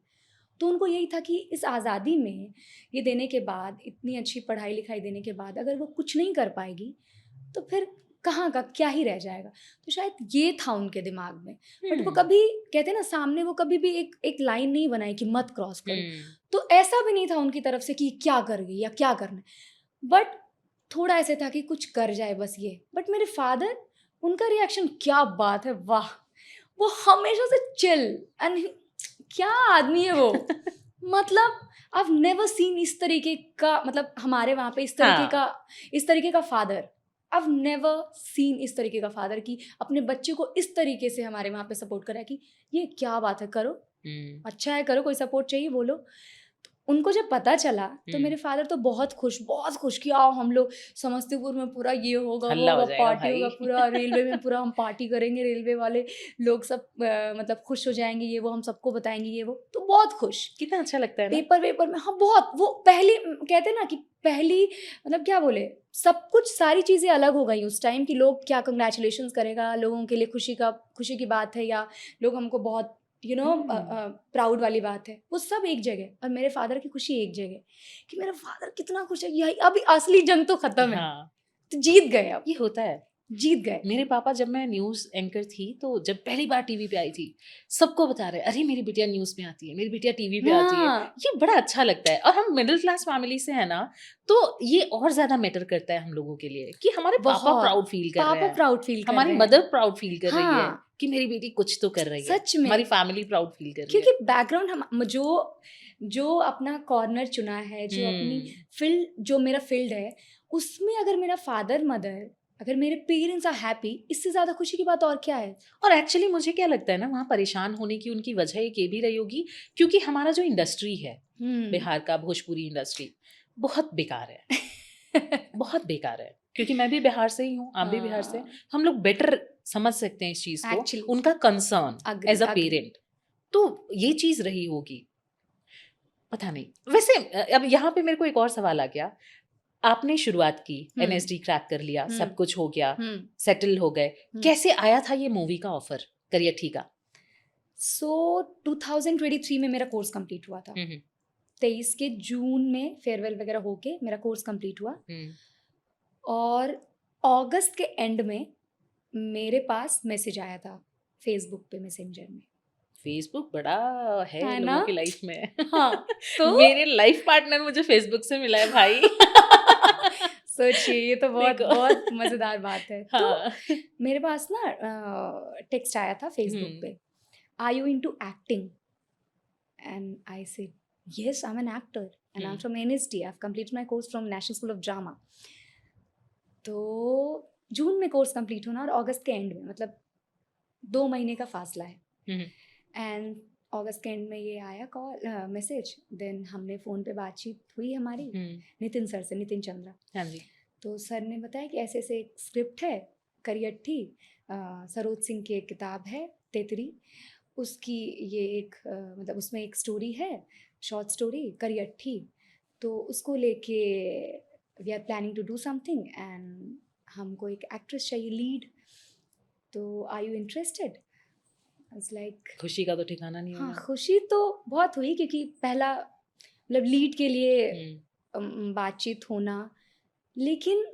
तो उनको यही था कि इस आज़ादी में ये देने के बाद, इतनी अच्छी पढ़ाई लिखाई देने के बाद, अगर वो कुछ नहीं कर पाएगी तो फिर कहाँ का क्या ही रह जाएगा। तो शायद ये था उनके दिमाग में, बट वो कभी, कहते हैं ना, सामने वो कभी भी एक लाइन नहीं बनाई कि मत क्रॉस करो। तो ऐसा भी नहीं था उनकी तरफ से कि क्या कर गई या क्या करना है, बट थोड़ा ऐसे था कि कुछ कर जाए बस ये। बट मेरे फादर, उनका रिएक्शन क्या बात है, वाह, वो हमेशा से चिल एंड क्या आदमी है वो। मतलब I've never seen इस तरीके का, मतलब हमारे वहाँ पे इस तरीके का फादर, I've never seen इस तरीके का फादर कि अपने बच्चे को इस तरीके से हमारे वहाँ पे सपोर्ट करा कि ये क्या बात है, करो, अच्छा है, करो, कोई सपोर्ट चाहिए बोलो। उनको जब पता चला तो मेरे फादर तो बहुत खुश कि आओ हम लोग समस्तीपुर में पूरा ये होगा, वो हल्ला हो होगा, जाएगा पार्टी भाई। होगा, पूरा रेलवे में पूरा हम पार्टी करेंगे, रेलवे वाले लोग सब मतलब खुश हो जाएंगे, ये वो हम सबको बताएंगे, ये वो। तो बहुत खुश, कितना अच्छा लगता है ना। पेपर में, हाँ बहुत। वो पहली, कहते हैं ना कि पहली, मतलब क्या बोले, सब कुछ सारी चीज़ें अलग हो गई उस टाइम कि लोग क्या कंग्रेचुलेशंस करेगा, लोगों के लिए खुशी की बात है, या लोग हमको बहुत प्राउड वाली बात है, वो सब एक जगह, और मेरे फादर की खुशी एक जगह कि मेरा फादर कितना खुश है, यही अभी असली जंग तो खत्म है। हाँ, तो जीत गए, अब ये होता है। जीत गए। मेरे पापा, जब मैं न्यूज़ एंकर थी, तो जब पहली बार टीवी पे आई थी, सबको बता रहे, अरे मेरी बिटिया न्यूज़ में आती है, मेरी बिटिया टीवी पे आती है। हाँ, ये बड़ा अच्छा लगता है। और हम मिडिल क्लास फैमिली से है ना, तो ये और ज्यादा मैटर करता है हम लोगों के लिए कि हमारे पापा बहुत प्राउड फील कर रहे पापा हैं, प्राउड फील कर हमारी रहे हैं। मदर प्राउड फील कर रही है हाँ, कि मेरी बेटी कुछ तो कर रही है, सच में। हमारी फैमिली प्राउड फील कर रही है। क्योंकि बैकग्राउंड हम जो अपना कॉर्नर चुना है, जो अपनी फील्ड, जो मेरा फील्ड है, उसमें अगर मेरा फादर मदर, अगर मेरे पेरेंट्स आर हैप्पी, इससे ज्यादा खुशी की बात और क्या है। और एक्चुअली मुझे क्या लगता है ना, वहाँ परेशान होने की उनकी वजह एक ये भी रही होगी, क्योंकि हमारा जो इंडस्ट्री है बिहार का, भोजपुरी इंडस्ट्री बहुत बेकार है। बहुत बेकार है, क्योंकि मैं भी बिहार से ही हूँ, आप भी बिहार से। हम लोग बेटर समझ सकते हैं इस चीज को, Actually, उनका concern as a agree. Parent. तो ये चीज रही होगी, पता नहीं। वैसे अब यहाँ पे मेरे को एक और सवाल आ गया। आपने शुरुआत की, एनएसडी क्रैक कर लिया, सब कुछ हो गया, सेटल हो गए, कैसे आया था ये मूवी का ऑफर, करियठी का? सो 2023 में मेरा कोर्स कंप्लीट हुआ था। 23 के जून में फेयरवेल वगैरह होके मेरा कोर्स कंप्लीट हुआ, और अगस्त के एंड में मेरे पास मैसेज आया था फेसबुक पे, मैसेंजर में। फेसबुक बड़ा है है लोगों ना? की लाइफ में। हाँ, तो मेरे लाइफ पार्टनर मुझे फेसबुक से मिला है भाई। सोचिए, ये तो बहुत देखो। बहुत मजेदार बात है। हाँ। तो मेरे पास ना टेक्स्ट आया था फेसबुक पे, are you into acting? And I said yes, I'm an actor and I'm from NSD. I've completed my course from National School of Drama. तो जून में कोर्स कंप्लीट होना और अगस्त के एंड में, मतलब 2 महीने का फासला है। एंड अगस्त के एंड में ये आया कॉल, मैसेज। देन हमने फ़ोन पे बातचीत हुई हमारी नितिन सर से, नितिन चंद्रा। हाँ जी। तो सर ने बताया कि ऐसे ऐसे एक स्क्रिप्ट है, करियठी, सरोज सिंह की एक किताब है तेतरी, उसकी ये एक मतलब उसमें एक स्टोरी है, शॉर्ट स्टोरी करियट्ठी, तो उसको लेके we are planning to do something and हमको एक एक्ट्रेस चाहिए लीड, तो आर यू इंटरेस्टेड? लाइक खुशी का तो ठिकाना नहीं हाँ, होगा। खुशी तो बहुत हुई क्योंकि पहला मतलब लीड के लिए बातचीत होना, लेकिन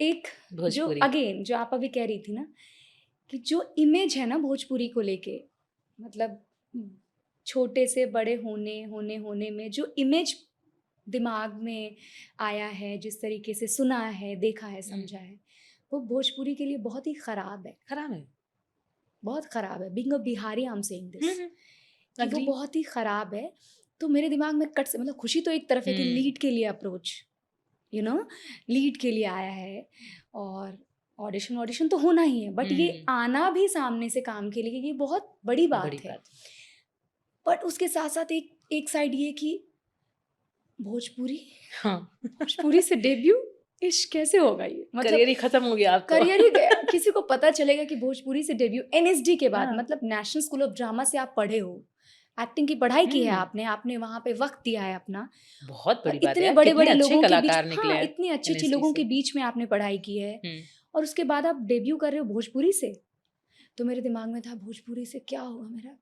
एक जो भोजपुरी। अगेन जो आप अभी कह रही थी ना कि जो इमेज है ना भोजपुरी को लेके, मतलब छोटे से बड़े होने में जो इमेज दिमाग में आया है, जिस तरीके से सुना है, देखा है, समझा है, वो भोजपुरी के लिए बहुत ही खराब है, खराब है। बहुत खराब है। Being a Bihari I am saying this कि वो Agree. बहुत ही खराब है। तो मेरे दिमाग में कट से मतलब खुशी तो एक तरफ है कि लीड के लिए अप्रोच, यू नो, लीड के लिए आया है और ऑडिशन तो होना ही है, बट ये आना भी सामने से काम के लिए ये बहुत बड़ी बात है। बट उसके साथ साथ एक साइड ये कि भोजपुरी से डेब्यू इश्क कैसे होगा, ये मतलब करियर ही खत्म हो गया आपका। करियर ही गया। किसी को पता चलेगा कि भोजपुरी से डेब्यू एनएसडी के बाद, हाँ। मतलब नेशनल स्कूल ऑफ ड्रामा से आप पढ़े हो, एक्टिंग की पढ़ाई की है आपने वहाँ पे वक्त दिया है अपना, बहुत बड़ी बात है। इतने बड़े बड़े लोगों के बीच, निकले हाँ, इतने अच्छे लोगों के बीच में आपने पढ़ाई की है, और उसके बाद आप डेब्यू कर रहे हो भोजपुरी से। तो मेरे दिमाग में था भोजपुरी से क्या होगा मेरा,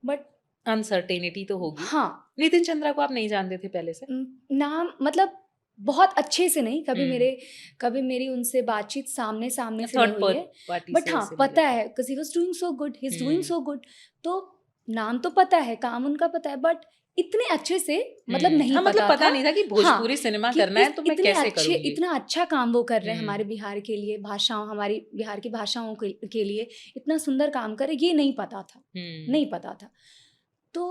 बट अनसर्टेनिटी तो होगी। हाँ, नितिन चंद्रा को आप नहीं जानते थे पहले से? नाम मतलब बहुत अच्छे से नहीं, कभी मेरी उनसे बातचीत सामने से नहीं हुई है, बट हाँ पता है because he was doing so good, he's doing so good, तो नाम तो पता है, काम उनका पता है, बट इतने अच्छे से मतलब नहीं पता नहीं था कि भोजपुरी सिनेमा करना है तो मैं कैसे करूंगी। इतना अच्छा काम वो कर रहे हैं हमारे बिहार के लिए, हमारी बिहार की भाषाओं के लिए इतना सुंदर काम कर रहे, ये नहीं पता था। तो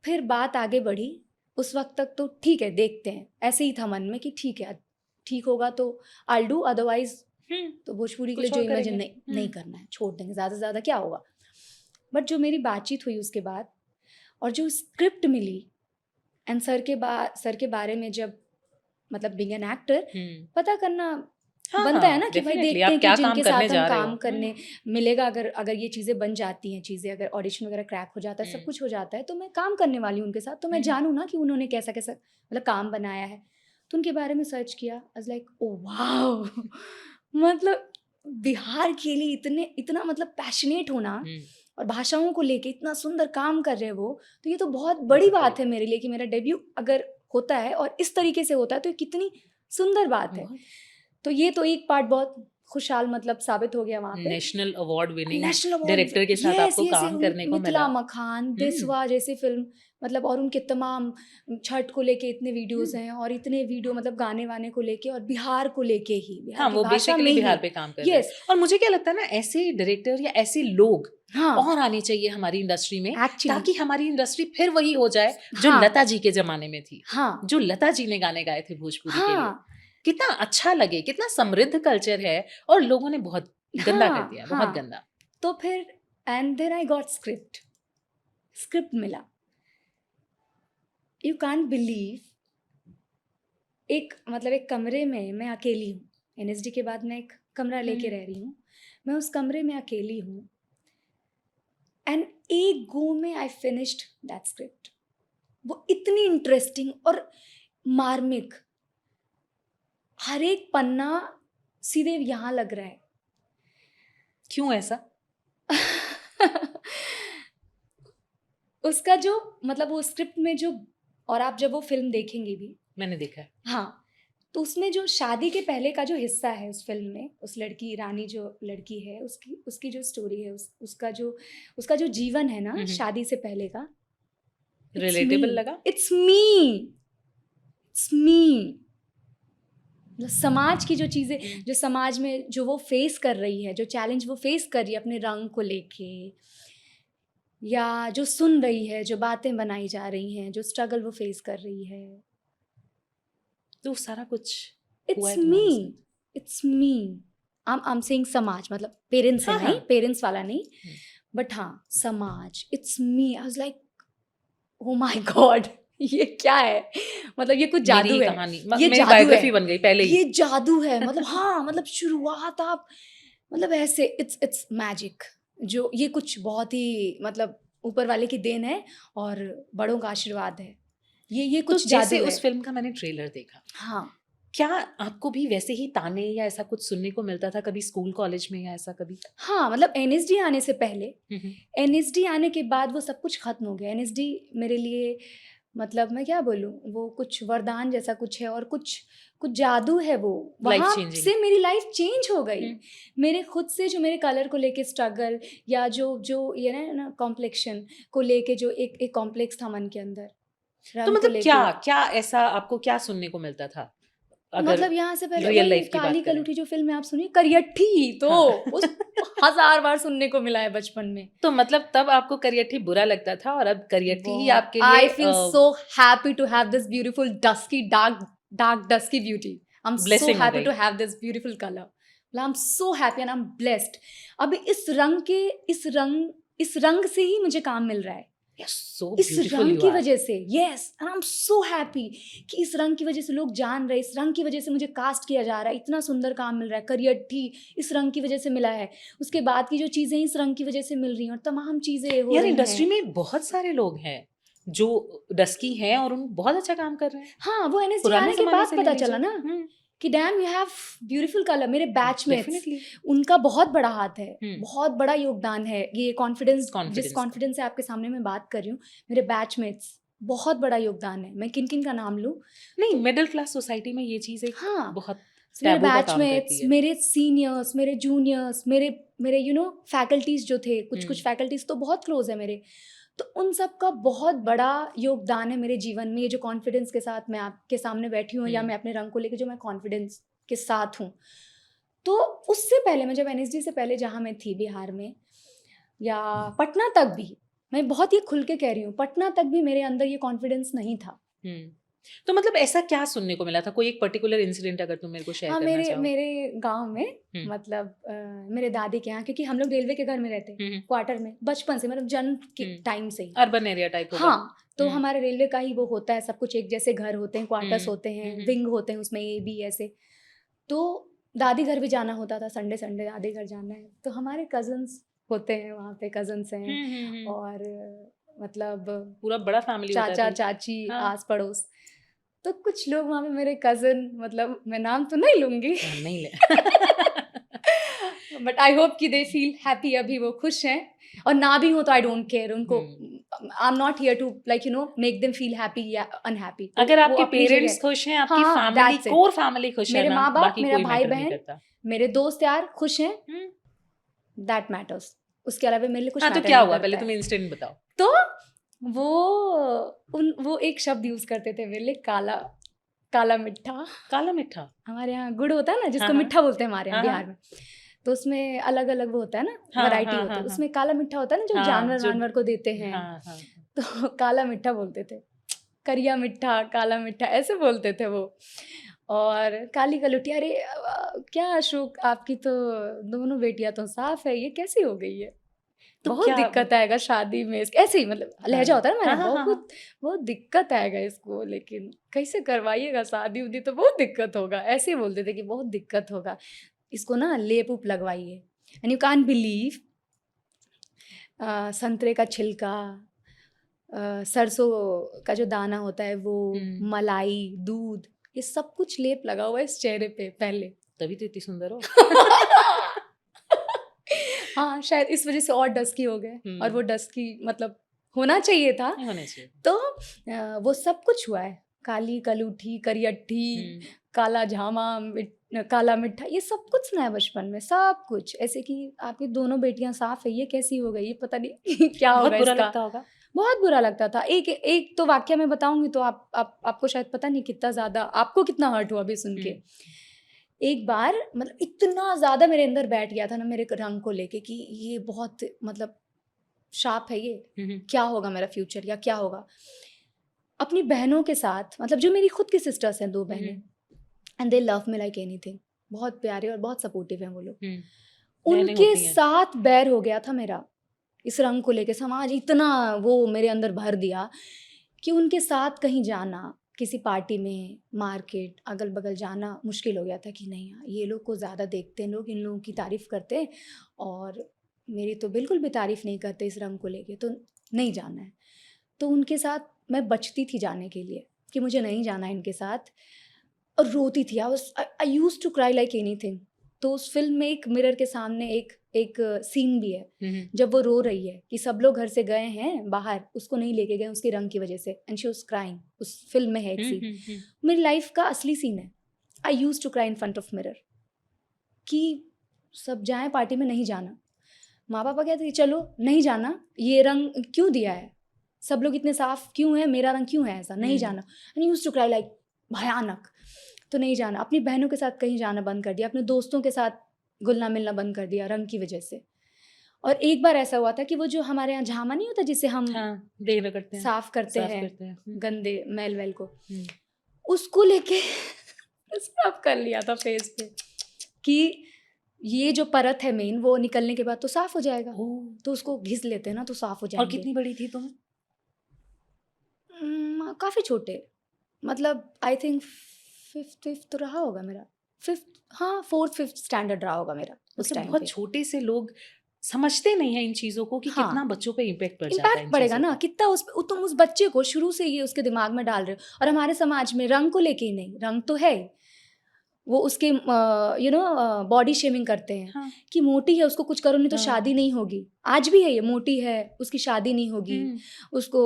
फिर बात आगे बढ़ी। उस वक्त तक तो ठीक है, देखते हैं, ऐसे ही था मन में कि ठीक है, ठीक होगा तो I'll do, अदरवाइज तो भोजपुरी के लिए जो इमेजिन नहीं करना है, छोड़ देंगे, ज़्यादा से ज़्यादा क्या होगा। बट जो मेरी बातचीत हुई उसके बाद और जो स्क्रिप्ट मिली एंड सर के बारे में जब मतलब बीइंग एन एक्टर पता करना बनता है ना कि भाई देखते हैं कि जिनके साथ हम काम करने मिलेगा, अगर ये चीज़ें बन जाती हैं, चीज़ें अगर ऑडिशन वगैरह क्रैक हो जाता है, सब कुछ हो जाता है, तो मैं काम करने वाली हूँ उनके साथ, तो मैं जानूँ ना कि उन्होंने कैसा मतलब काम बनाया है। तो उनके बारे में सर्च किया, आई वाज लाइक ओ वाओ, मतलब बिहार के लिए इतना मतलब पैशनेट होना और भाषाओं को लेके इतना सुंदर काम कर रहे हैं वो, तो ये तो बहुत बड़ी बात है मेरे लिए कि मेरा डेब्यू अगर होता है और इस तरीके से होता है तो कितनी सुंदर बात है। तो ये तो एक पार्ट बहुत खुशहाल मतलब साबित हो गया वहाँ पे। नेशनल अवार्ड विनिंग डायरेक्टर के साथ आपको काम करने को मिला। मिथिला मखान, देसवा जैसे फिल्म, मतलब और उनके तमाम छठ को लेके इतने वीडियोस हैं और इतने वीडियो मतलब गाने वाने को लेके और बिहार को लेके ही, हाँ, वो बेसिकली बिहार पे काम कर रहे हैं। और मुझे क्या लगता है ना, ऐसे डायरेक्टर या ऐसे लोग और आने चाहिए हमारी इंडस्ट्री में, ताकि हमारी इंडस्ट्री फिर वही हो जाए जो लता जी के जमाने में थी, जो लता जी ने गाने गाए थे भोजपुरी के लिए। कितना अच्छा लगे, कितना समृद्ध कल्चर है, और लोगों ने बहुत गंदा कर दिया, बहुत गंदा। तो फिर and then I got script मिला। यू कांट बिलीव, एक कमरे में मैं अकेली हूँ, एनएसडी के बाद मैं एक कमरा लेके रह रही हूँ, मैं उस कमरे में अकेली हूँ, एंड एक गो में आई फिनिश्ड दैट स्क्रिप्ट। वो इतनी इंटरेस्टिंग और मार्मिक, हर एक पन्ना सीधे यहाँ लग रहा है। क्यों ऐसा? उसका जो मतलब वो स्क्रिप्ट में जो, और आप जब वो फिल्म देखेंगे भी, मैंने देखा है, हाँ, तो उसमें जो शादी के पहले का जो हिस्सा है उस फिल्म में, उस लड़की रानी जो लड़की है उसकी जो स्टोरी है, उसका जो जीवन है ना शादी से पहले का, रिलेटेबल लगा। It's me. समाज की जो चीज़ें, जो समाज में जो वो फेस कर रही है, जो चैलेंज वो फेस कर रही है अपने रंग को लेके, या जो सुन रही है, जो बातें बनाई जा रही हैं, जो स्ट्रगल वो फेस कर रही है, तो सारा कुछ it's me. I am saying समाज, मतलब पेरेंट्स है नहीं, पेरेंट्स वाला नहीं, बट हाँ समाज, it's me. I was like oh my God, ये क्या है, मतलब ये कुछ जादू है, ये बायोग्राफी बन गई पहले ही, ये जादू है, मतलब हाँ, मतलब शुरुआत आप मतलब ऐसे इट्स मैजिक, जो ये कुछ बहुत ही मतलब ऊपर वाले की देन है और बड़ों का आशीर्वाद है। ये तो कुछ जैसे जादू उस है। फिल्म का मैंने ट्रेलर देखा, हाँ क्या आपको भी वैसे ही ताने या ऐसा कुछ सुनने को मिलता था कभी स्कूल कॉलेज में, या ऐसा कभी? हाँ, मतलब एनएसडी आने से पहले, हम्म, एनएसडी आने के बाद वो सब कुछ खत्म हो गया। एनएसडी मेरे लिए मतलब मैं क्या बोलूँ, वो कुछ वरदान जैसा कुछ है और कुछ कुछ जादू है वो। Life वहाँ changing. से मेरी लाइफ चेंज हो गई। हम्म। मेरे खुद से जो मेरे कलर को लेके स्ट्रगल या जो जो ये ना कॉम्प्लेक्शन को लेके जो एक कॉम्प्लेक्स था मन के अंदर, तो रंग को मतलब लेके। क्या क्या ऐसा आपको क्या सुनने को मिलता था, अगर मतलब यहाँ से पहले रियल वही लाइफ की काली बात करें? कलूठी जो फिल्म है आप सुनिए, करियठी, तो हाँ। उस 1000 बार सुनने को मिला है बचपन में। तो मतलब तब आपको करियठी बुरा लगता था और अब करियठी ही आपके लिए I feel so happy to have this beautiful dusky dark dusky beauty. I am so Blessing हो हैप्पी गई। To have this beautiful colour. I am so happy and I am blessed. अब इस रंग से ही मुझे काम मिल रहा है, so इस beautiful रंग you की are. वजह से। Yes, and I am so happy कि इस रंग की वजह से लोग जान रहे, इस रंग की वजह से मुझे कास्ट किया जा रहा है, इतना सुंदर काम मिल रहा है। करियठी इस रंग की वजह से मिला है, उसके बाद की जो चीजें इस रंग की वजह से मिल रही हैं और तमाम चीजें हो यार रही इंडस्ट्री हैं। में बहुत सारे लोग हैं जो डस्की हैं और उन बहुत अच्छा काम कर रहे हैं। हाँ, वो एनएसडी पुराने आने के जमाने बाद से ले पता चला लीजिए। ना कि damn you have beautiful colour. मेरे बैचमेट्स, Definitely. उनका बहुत बड़ा हाथ है, हम्म। बहुत बड़ा योगदान है ये कॉन्फिडेंस। Confidence जिस का। कॉन्फिडेंस से आपके सामने मैं बात कर रही हूँ, मेरे बैचमेट्स बहुत बड़ा योगदान है। मैं किन किन का नाम लूँ? नहीं, मिडिल क्लास सोसाइटी में ये चीज एक हाँ, बहुत मेरे टैबू का काम करती बैचमेट्स, है। मेरे सीनियर्स, मेरे जूनियर्स, मेरे फैकल्टीज जो थे, कुछ हम्म। फैकल्टीज तो बहुत क्लोज है मेरे। तो उन सब का बहुत बड़ा योगदान है मेरे जीवन में। ये जो कॉन्फिडेंस के साथ मैं आपके सामने बैठी हूँ या मैं अपने रंग को लेकर जो मैं कॉन्फिडेंस के साथ हूँ। तो उससे पहले मैं जब एनएसडी से पहले जहाँ मैं थी बिहार में या पटना तक भी, मैं बहुत ही खुल के कह रही हूँ, पटना तक भी मेरे अंदर ये कॉन्फिडेंस नहीं था। तो मतलब ऐसा क्या सुनने को मिला था, कोई एक पर्टिकुलर इंसिडेंट अगर तुम मेरे को शेयर हाँ, करना चाहो? मेरे गांव में हम्म। मतलब मेरे दादी के यहाँ, क्योंकि हम लोग रेलवे के घर में रहते हैं, क्वार्टर में बचपन से, मतलब जन्म के टाइम से ही। अर्बन एरिया टाइप होगा। हाँ, तो हमारे रेलवे का ही वो होता है सब कुछ, एक जैसे घर होते हैं, क्वार्टर्स होते हैं, विंग होते हैं उसमें, ए बी ऐसे। तो दादी घर भी जाना होता था, संडे संडे दादी घर जाना है। तो हमारे कजन्स होते हैं वहाँ पे, कजन्स हैं और मतलब पूरा बड़ा फैमिली होता है चाचा तो। चाची, हाँ। आस पड़ोस। तो कुछ लोग वहाँ पे मेरे कजन, मतलब मैं नाम तो नहीं लूंगी, नहीं ले। बट आई होप कि दे फील हैप्पी, अभी वो खुश हैं। और ना भी हो तो आई डोंट केयर उनको, I am not here to like make them feel happy या अनहैप्पी। अगर आपके पेरेंट्स खुश हैं, आपकी हाँ, family, that's it. Core family खुश है मेरे ना, माँ बाप, बाकी मेरा कोई भाई मैटर नहीं बहन, करता। मेरे दोस्त यार खुश हैं, दैट मैटर्स। उसके अलावा मेरे लिए कुछ हाँ, तो matter क्या नहीं हुआ, करता पहले है। तुम इंसिडेंट बताओ। तो वो एक शब्द यूज करते थे मेरे लिए, काला मिठा। काला मिठा? हमारे यहाँ गुड़ होता है ना, जिसको हाँ, मिठा बोलते हैं हमारे यहाँ हाँ, बिहार में। तो उसमें अलग अलग वो होता है ना, हाँ, वैरायटी हाँ, होती है। हाँ, उसमें काला मिठा होता है ना, जो हाँ, जानवर जो- वानवर को देते हैं। हाँ, हाँ। तो काला मिठा बोलते थे, करिया मिठा, काला मिठा ऐसे बोलते थे वो। और काली कलुटी, अरे क्या अशोक, आपकी तो दोनों बेटियां तो साफ है, ये कैसी हो गई है? तो बहुत क्या- दिक्कत आएगा शादी में ऐसे ही, मतलब लहजा होता है ना हाँ, हमारा, हाँ, बहुत दिक्कत आएगा इसको, लेकिन कैसे करवाइएगा शादी उदी, तो बहुत दिक्कत होगा, ऐसे ही बोलते थे कि बहुत दिक्कत होगा, इसको ना लेप उप लगवाइए। एंड यू कांट बिलीव, संतरे का छिलका, सरसों का जो दाना होता है वो, मलाई, दूध, ये सब कुछ लेप लगा हुआ है इस चेहरे पे पहले। तभी तो इतनी सुंदर हो। हाँ, शायद इस वजह से और डस्की हो गए, और वो डस्की मतलब होना चाहिए था। होने चाहिए। तो वो सब कुछ हुआ है, काली कलूठी, करियठी, काला झामा, काला मिठा, ये सब कुछ सुना है बचपन में, सब कुछ ऐसे कि आपकी दोनों बेटियां साफ है, ये कैसी हो गई, ये पता नहीं क्या होगा बहुत बुरा इसका। लगता होगा। बहुत बुरा लगता था। एक तो वाक्य मैं बताऊंगी तो आपको शायद पता नहीं कितना ज्यादा, आपको कितना हर्ट हुआ अभी सुन के। एक बार मतलब इतना ज्यादा मेरे अंदर बैठ गया था ना मेरे रंग को लेके कि ये बहुत मतलब शार्प है, ये क्या होगा मेरा फ्यूचर या क्या होगा। अपनी बहनों के साथ, मतलब जो मेरी खुद की सिस्टर्स हैं, 2 बहनें, and they love me like anything, बहुत प्यारे और बहुत सपोर्टिव हैं वो लोग। उनके साथ बैर हो गया था मेरा इस रंग को लेके। समाज इतना वो मेरे अंदर भर दिया कि उनके साथ कहीं जाना, किसी पार्टी में, मार्केट, अगल बगल जाना मुश्किल हो गया था कि नहीं ये लोग को ज़्यादा देखते हैं लोग, इन लोगों की तारीफ़ करते हैं और मेरी तो बिल्कुल भी तारीफ़ नहीं करते इस रंग को लेके। तो नहीं जाना है। तो उनके साथ मैं बचती थी जाने के लिए कि मुझे नहीं जाना है इनके साथ, और रोती थी। I used to cry like anything. तो उस फिल्म में एक मिरर के सामने एक सीन भी है जब वो रो रही है कि सब लोग घर से गए हैं बाहर, उसको नहीं लेके गए उसके रंग की वजह से, एंड शी वाज क्राइंग। उस फिल्म में है एक सीन, मेरी लाइफ का असली सीन है। I used to cry in front of mirror कि सब जाएं पार्टी में, नहीं जाना। माँ पापा कहते चलो नहीं जाना, ये रंग क्यों दिया है, सब लोग इतने साफ क्यों है, मेरा रंग क्यों है ऐसा, नहीं जाना। And used to cry like भयानक। तो नहीं जाना, अपनी बहनों के साथ कहीं जाना बंद कर दिया, अपने दोस्तों के साथ घुलना मिलना बंद कर दिया रंग की वजह से। और एक बार ऐसा हुआ था कि वो जो हमारे यहाँ झामा नहीं होता जिसे हम करते हैं, साफ करते साफ हैं करते हैं। गंदे मैल वैल को, उसको लेके स्क्रब कर लिया था फेस पे कि ये जो परत है मेन, वो निकलने के बाद तो साफ हो जाएगा। तो उसको घिस लेते हैं ना तो साफ हो जाएंगे। और कितनी बड़ी थी तुम? काफ़ी छोटे, मतलब आई थिंक फिफ्थ तो रहा होगा मेरा, फोर्थ फिफ्थ स्टैंडर्ड रहा होगा मेरा उस मतलब टाइम बहुत पे। छोटे से लोग समझते नहीं है इन चीजों को कि हाँ, कितना बच्चों पे इम्पैक्ट पड़ जाता है इम्पैक्ट पड़ेगा ना, कितना तुम उस बच्चे को शुरू से ये उसके दिमाग में डाल रहे हो। और हमारे समाज में रंग को लेके ही नहीं, रंग तो है, वो उसके बॉडी शेमिंग करते हैं। हाँ। कि मोटी है उसको कुछ करो नहीं तो हाँ। शादी नहीं होगी। आज भी है ये, मोटी है उसकी शादी नहीं होगी, उसको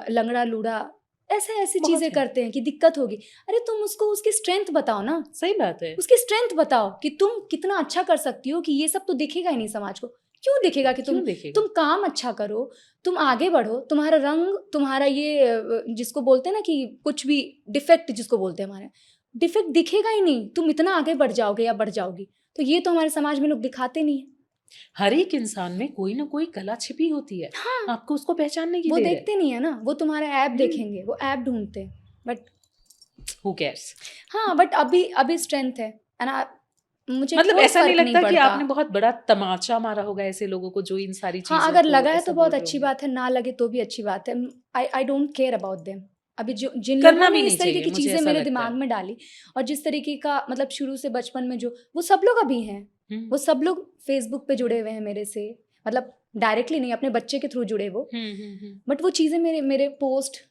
लंगड़ा लूड़ा ऐसे ऐसी बहुत चीजें है। करते हैं कि दिक्कत होगी। अरे तुम उसको उसकी स्ट्रेंथ बताओ ना, सही बात है। उसकी स्ट्रेंथ बताओ कि तुम कितना अच्छा कर सकती हो, कि ये सब तो दिखेगा ही नहीं समाज को। क्यों दिखेगा कि क्यों देखेगा? तुम काम अच्छा करो, तुम आगे बढ़ो, तुम्हारा रंग, तुम्हारा ये जिसको बोलते हैं ना कि कुछ भी डिफेक्ट जिसको बोलते हैं, हमारे डिफेक्ट दिखेगा ही नहीं, तुम इतना आगे बढ़ जाओगे या बढ़ जाओगी। तो ये तो हमारे समाज में लोग दिखाते नहीं है। हर एक इंसान में कोई ना कोई कला छिपी होती है। हाँ, आपको उसको पहचानने की वो देर है। देखते नहीं है ना, वो तुम्हारा ऐप देखेंगे, वो ऐप ढूंढते हैं, बट Who cares? हाँ, बट अभी स्ट्रेंथ है मुझे मतलब कोई ऐसा नहीं फर्क लगता कि पड़ता। आपने बहुत बड़ा तमाचा मारा होगा ऐसे लोगों को जो इन सारी चीजों हाँ, अगर को लगा है ऐसा तो बहुत बोल रहे अच्छी होंगे। बात है, ना लगे तो भी अच्छी बात है। आई डोंट केयर अबाउट देम। अभी जिन करना लोगों भी ने नहीं इस तरीके चाहिए, की मुझे चीजें ऐसा मेरे लगता दिमाग है। में डाली, और जिस तरीके का मतलब शुरू से बचपन में जो वो सब लोग अभी हैं, वो सब लोग फेसबुक पे जुड़े हुए हैं मेरे से, मतलब डायरेक्टली नहीं, अपने बच्चे के थ्रू जुड़े वो। बट वो चीजें मेरे पोस्ट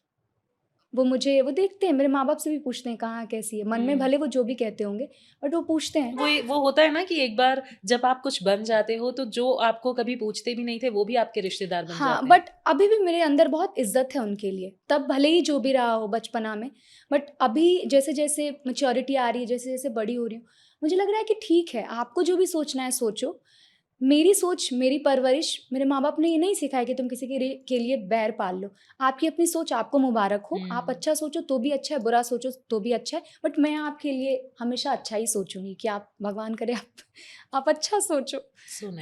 वो देखते हैं, मेरे माँ बाप से भी पूछते हैं कहाँ कैसी है। मन में भले वो जो भी कहते होंगे, बट वो पूछते हैं। वो होता है ना कि एक बार जब आप कुछ बन जाते हो तो जो आपको कभी पूछते भी नहीं थे वो भी आपके रिश्तेदार बन हाँ, जाते हैं। बट अभी भी मेरे अंदर बहुत इज्जत है उनके लिए, तब भले ही जो भी रहा हो बचपना में। बट अभी जैसे जैसे मैच्योरिटी आ रही है, जैसे जैसे बड़ी हो रही हूँ, मुझे लग रहा है कि ठीक है, आपको जो भी सोचना है सोचो। मेरी सोच, मेरी परवरिश, मेरे माँ बाप ने ये नहीं सिखाया कि तुम किसी के लिए बैर पाल लो। आपकी अपनी सोच, आपको मुबारक हो। आप अच्छा सोचो तो भी अच्छा है, बुरा सोचो तो भी अच्छा है। बट मैं आपके लिए हमेशा अच्छा ही सोचूंगी कि आप, भगवान करे आप अच्छा सोचो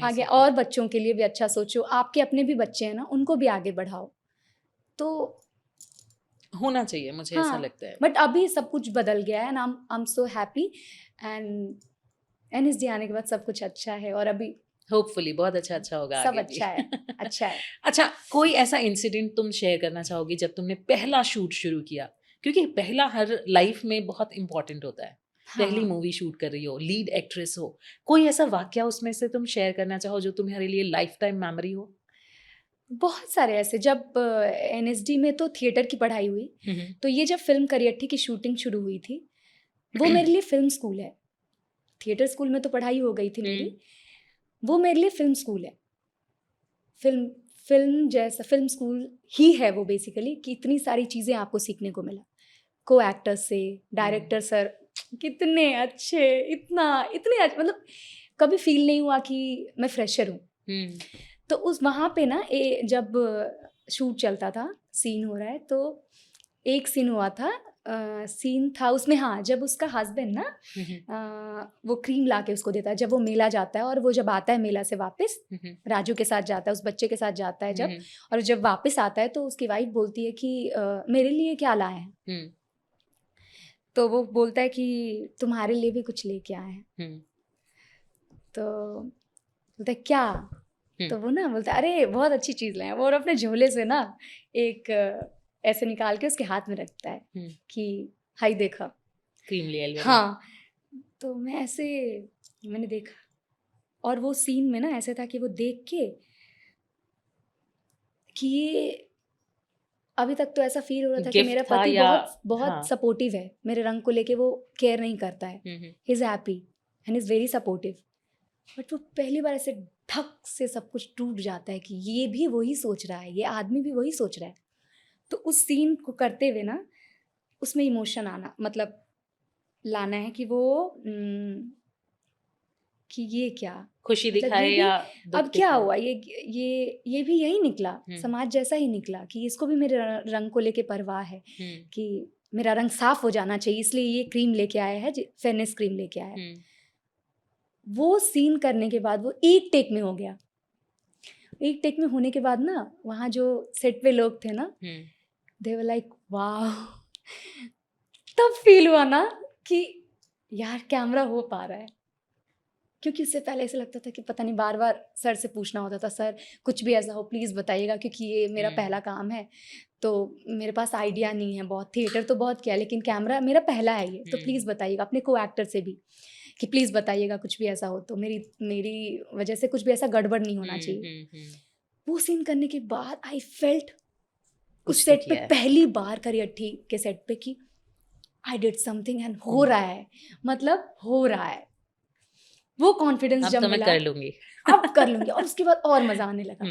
आगे, और बच्चों के लिए भी अच्छा सोचो। आपके अपने भी बच्चे हैं ना, उनको भी आगे बढ़ाओ, तो होना चाहिए, मुझे ऐसा लगता है। बट अभी सब कुछ बदल गया है, आई am so happy, and NSD आने के बाद सब कुछ अच्छा है, और अभी होपफुली बहुत अच्छा होगा सब आगे अच्छा है, अच्छा है। अच्छा, कोई ऐसा इंसिडेंट तुम शेयर करना चाहोगी जब तुमने पहला शूट शुरू किया? क्योंकि पहला हर लाइफ में बहुत इंपॉर्टेंट होता है। पहली मूवी शूट कर रही हो, लीड एक्ट्रेस हो, कोई ऐसा वाकया उसमें से तुम शेयर करना चाहो जो तुम्हारे लिए लाइफ टाइम मेमोरी हो? बहुत सारे ऐसे, जब NSD में तो थिएटर की पढ़ाई हुई, तो ये जब फिल्म करियट्ठी की शूटिंग शुरू हुई थी, वो मेरे लिए फिल्म स्कूल है। थिएटर स्कूल में तो पढ़ाई हो गई थी मेरी, वो मेरे लिए फिल्म स्कूल है। फिल्म जैसा फिल्म स्कूल ही है वो बेसिकली, कि इतनी सारी चीज़ें आपको सीखने को मिला। को एक्टर्स से, डायरेक्टर सर कितने अच्छे, इतने अच्छे, मतलब कभी फील नहीं हुआ कि मैं फ्रेशर हूँ। तो उस वहाँ पे ना जब शूट चलता था, सीन हो रहा है, तो एक सीन हुआ था, सीन था उसमें, हाँ, जब उसका हस्बैंड ना वो क्रीम ला के उसको देता है, जब वो मेला जाता है, और वो जब आता है मेला से वापस, राजू के साथ जाता है, उस बच्चे के साथ जाता है जब, और जब वापस आता है तो उसकी वाइफ बोलती है कि मेरे लिए क्या लाए हैं? तो वो बोलता है कि तुम्हारे लिए भी कुछ लेके आए हैं। तो बोलता है क्या? तो वो ना बोलता है अरे बहुत अच्छी चीज़ लाए हैं वो, और अपने झोले से ना एक ऐसे निकाल के उसके हाथ में रखता है कि हाई देखा, क्रीम लिया। हाँ, तो मैंने देखा, और वो सीन में ना ऐसे था कि वो देख के कि ये अभी तक तो ऐसा फील हो रहा था कि गिफ्ट मेरा था पति या बहुत बहुत हाँ। सपोर्टिव है, मेरे रंग को लेके वो केयर नहीं करता है, he is happy and is very supportive. But वो पहली बार ऐसे धक से सब कुछ टूट जाता है कि ये भी वही सोच रहा है, ये आदमी भी वही सोच रहा है। तो उस सीन को करते हुए ना उसमें इमोशन आना, मतलब लाना है कि वो कि ये क्या, खुशी मतलब दिखाए ये भी या दुख अब क्या दिखाए। हुआ, ये भी यही निकला, समाज जैसा ही निकला कि इसको भी मेरे रंग को लेके परवाह है कि मेरा रंग साफ हो जाना चाहिए, इसलिए ये क्रीम लेके आया है, फेयरनेस क्रीम लेके आया है। वो सीन करने के बाद वो एक टेक में हो गया। एक टेक में होने के बाद ना वहाँ जो सेट पे लोग थे ना, दे वर लाइक वाह। तब फील हुआ ना कि यार कैमरा हो पा रहा है, क्योंकि उससे पहले ऐसा लगता था कि पता नहीं, बार बार सर से पूछना होता था, सर कुछ भी ऐसा हो प्लीज़ बताइएगा, क्योंकि ये मेरा पहला काम है, तो मेरे पास आइडिया नहीं है बहुत, थिएटर तो बहुत किया लेकिन कैमरा मेरा पहला है ये, तो प्लीज़ बताइएगा। अपने को एक्टर से भी कि प्लीज़ बताइएगा, कुछ भी ऐसा हो तो मेरी वजह से कुछ भी ऐसा गड़बड़ नहीं होना चाहिए। वो सीन करने के बाद आई फेल्ट उस सेट पे पहली बार करियट्ठी के सेट पे कि आई डिड समथिंग एंड हो रहा है, मतलब हो रहा है। वो कॉन्फिडेंस जब मिला, कर लूंगी अब कर लूंगी, और उसके बाद और मजा आने लगा।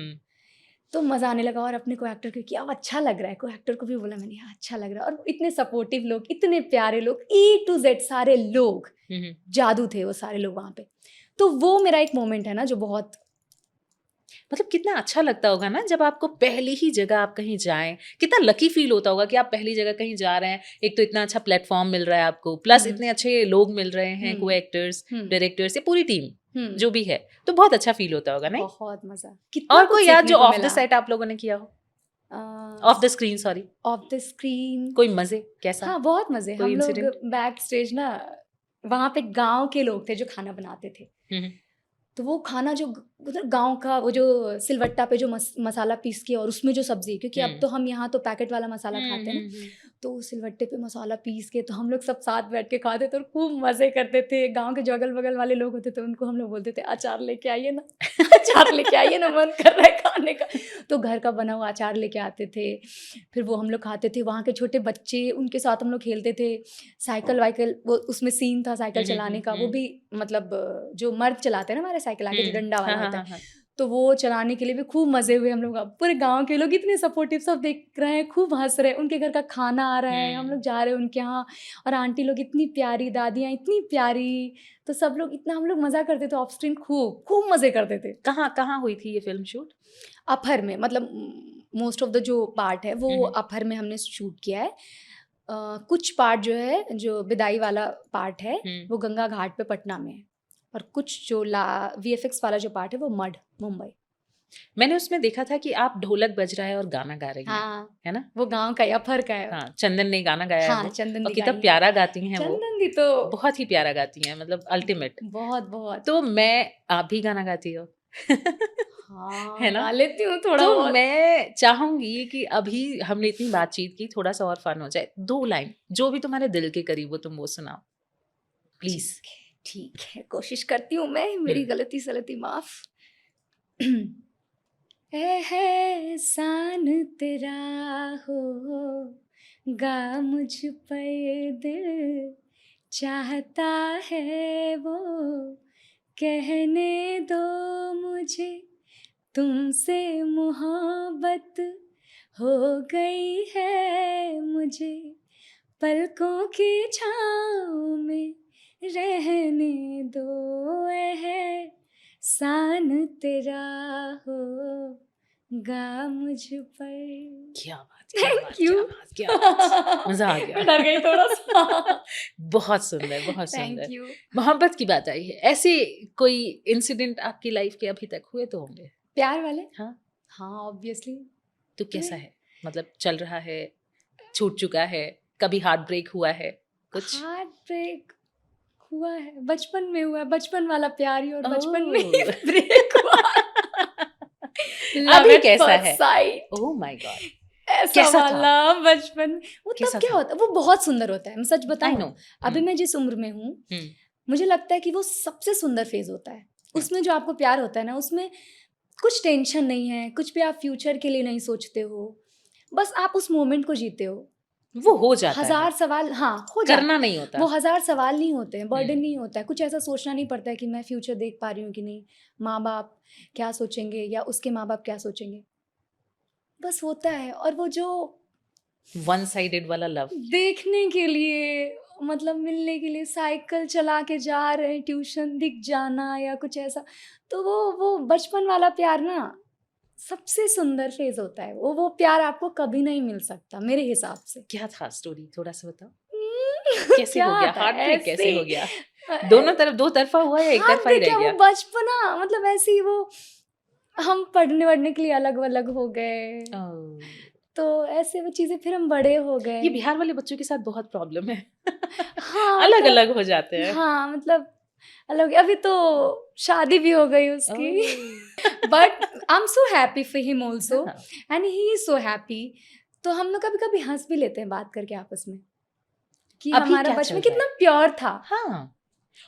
तो मजा आने लगा और अपने को एक्टर को किया, अब अच्छा लग रहा है, को एक्टर को भी बोला मैंने, हाँ अच्छा लग रहा है। और इतने सपोर्टिव लोग, इतने प्यारे लोग, A to Z सारे लोग, जादू थे वो सारे लोग वहाँ पे। तो वो मेरा एक मोमेंट है ना जो बहुत, मतलब कितना अच्छा लगता होगा ना जब आपको पहली ही जगह आप कहीं जाएं, कितना लकी फील होता होगा कि आप पहली जगह कहीं जा रहे हैं, एक तो इतना अच्छा प्लेटफॉर्म मिल रहा है आपको, प्लस इतने अच्छे लोग मिल रहे हैं, को एक्टर्स, डायरेक्टर्स, ये पूरी टीम जो भी है, तो बहुत अच्छा फील होता होगा नहीं? बहुत मजा। और कोई याद जो ऑफ द सेट आप लोगों ने किया हो, of the screen, sorry of the screen, कोई मजे कैसा? हाँ बहुत मजे। हम लोग बैक स्टेज ना, वहाँ पे गांव के लोग थे जो खाना बनाते थे, तो वो खाना जो उधर गांव का, वो जो सिलवट्टा पे जो मसाला पीस के और उसमें जो सब्जी, क्योंकि अब तो हम यहाँ तो पैकेट वाला मसाला खाते हैं ना, तो सिलवट्टे पे मसाला पीस के तो हम लोग सब साथ बैठ के खाते थे और खूब मजे करते थे। गांव के जो अगल बगल वाले लोग होते थे उनको हम लोग बोलते थे अचार लेके आइए ना, अचार लेके आइए ना, मन कर रहा है खाने का। तो घर का बना हुआ अचार लेके आते थे, फिर वो हम लोग खाते थे। वहाँ के छोटे बच्चे, उनके साथ हम लोग खेलते थे। साइकिल वाइकिल, वो उसमें सीन था साइकिल चलाने का, वो भी मतलब जो मर्द चलाते हैं ना हमारे साइकिल आके, जो डंडा वाला होता है, तो वो चलाने के लिए भी खूब मजे हुए हम लोग। पूरे गांव के लोग इतने सपोर्टिव, सब देख रहे हैं, खूब हंस रहे हैं, उनके घर का खाना आ रहा है, हम लोग जा रहे हैं उनके यहाँ, और आंटी लोग इतनी प्यारी, दादियाँ इतनी प्यारी, तो सब लोग इतना हम लोग मजा करते थे ऑफ स्क्रीन, खूब खूब मजे करते थे। कहाँ हुई थी ये फिल्म शूट? अफर में, मतलब मोस्ट ऑफ द जो पार्ट है वो अफर में हमने शूट किया है। कुछ पार्ट जो है, जो विदाई वाला पार्ट है वो गंगा घाट पे पटना में है, और कुछ जो VFX वाला जो पार्ट है वो मड, मुंबई। मैंने उसमें देखा था कि आप ढोलक बज रहा है और गाना गा रही हैं, हाँ, है ना? वो गांव का अफर का है। हाँ, चंदन ने गाना गाया हाँ, है, चंदन और कितना प्यारा गाती हैं वो। चंदन दी तो बहुत ही प्यारा गाती हैं, मतलब अल्टीमेट। बहुत बहुत। तो मैं, आप भी गाना गाती हो? हाँ, है ना? गा लेती हूँ थोड़ा तो बहुत। मैं चाहूंगी कि अभी हमने इतनी बातचीत की, थोड़ा सा और फन हो जाए। 2 लाइन जो भी तुम्हारे दिल के करीब हो तुम वो सुनाओ प्लीज। ठीक है, कोशिश करती हूँ मैं, मेरी गलती सलती माफ। एहसान तेरा होगा मुझ पर, दिल चाहता है वो कहने दो मुझे, तुमसे मोहब्बत हो गई है मुझे, पलकों की छाँव में रहने दो, एहसान तेरा होगा मुझ पर। क्या बात, Thank you. क्या बात, मजा आ गया। डर गई थोड़ा सा। बहुत सुंदर, बहुत Thank सुंदर। you. मोहब्बत की बात आई है, ऐसे कोई इंसिडेंट आपकी लाइफ के अभी तक हुए तो होंगे? प्यार वाले? हाँ हाँ, ऑब्वियसली। तो कैसा है, मतलब चल रहा है, छूट चुका है, कभी हार्ट ब्रेक हुआ है? कुछ हार्ट ब्रेक हुआ है, बचपन में हुआ है, बचपन वाला प्यार ही, और बचपन में ही ब्रेक हुआ। अभी कैसा है? ओह माय गॉड, ऐसा कैसा वाला बचपन, वो कैसा तब क्या था? होता है, वो बहुत सुंदर होता है। मैं सच I बताऊं, know. अभी मैं जिस उम्र में हूँ, मुझे लगता है कि वो सबसे सुंदर फेज होता है। उसमें जो आपको प्यार होता है ना, उसमें कुछ टेंशन नहीं है, कुछ भी आप फ्यूचर के लिए नहीं सोचते हो, बस आप उस मोमेंट को जीते हो। वो हो जाता है, हजार सवाल, हाँ, हो जाता करना नहीं होता। वो हजार सवाल नहीं होते हैं, बर्डन हम्म। नहीं होता है, कुछ ऐसा सोचना नहीं पड़ता है कि मैं फ्यूचर देख पा रही हूँ कि नहीं, माँ बाप क्या सोचेंगे या उसके माँ बाप क्या सोचेंगे, बस होता है। और वो जो वन साइडेड वाला लव, देखने के लिए, मतलब मिलने के लिए साइकिल चला के जा रहे हैं ट्यूशन, दिख जाना या कुछ ऐसा, तो वो बचपन वाला प्यार ना सबसे सुंदर फेज होता है। वो प्यार आपको कभी नहीं मिल सकता मेरे हिसाब से। क्या था स्टोरी, थोड़ा सा बताओ। कैसे क्या हो गया था हार्ट ब्रेक, कैसे ऐसे हो गया? दोनों तरफ, दो तरफा हुआ या एक हाँ, तरफा ही रह देखिए गया? वो बचपना, मतलब ऐसे ही वो, हम पढ़ने के लिए अलग अलग हो गए, ओह, तो ऐसे वो चीजें, फिर हम बड़े हो गए। ये बिहार वाले बच्चों के साथ बहुत प्रॉब्लम है। हाँ अलग मतलब, अलग हो जाते हैं। हाँ मतलब अलग। अभी तो शादी भी हो गई उसकी, oh. But I am so happy for him also हाँ, and he is so happy. तो हम लोग कभी कभी हंस भी लेते हैं बात करके आपस में कि अभी हमारा क्या बचपन चल रहा कितना है? प्योर था। हाँ,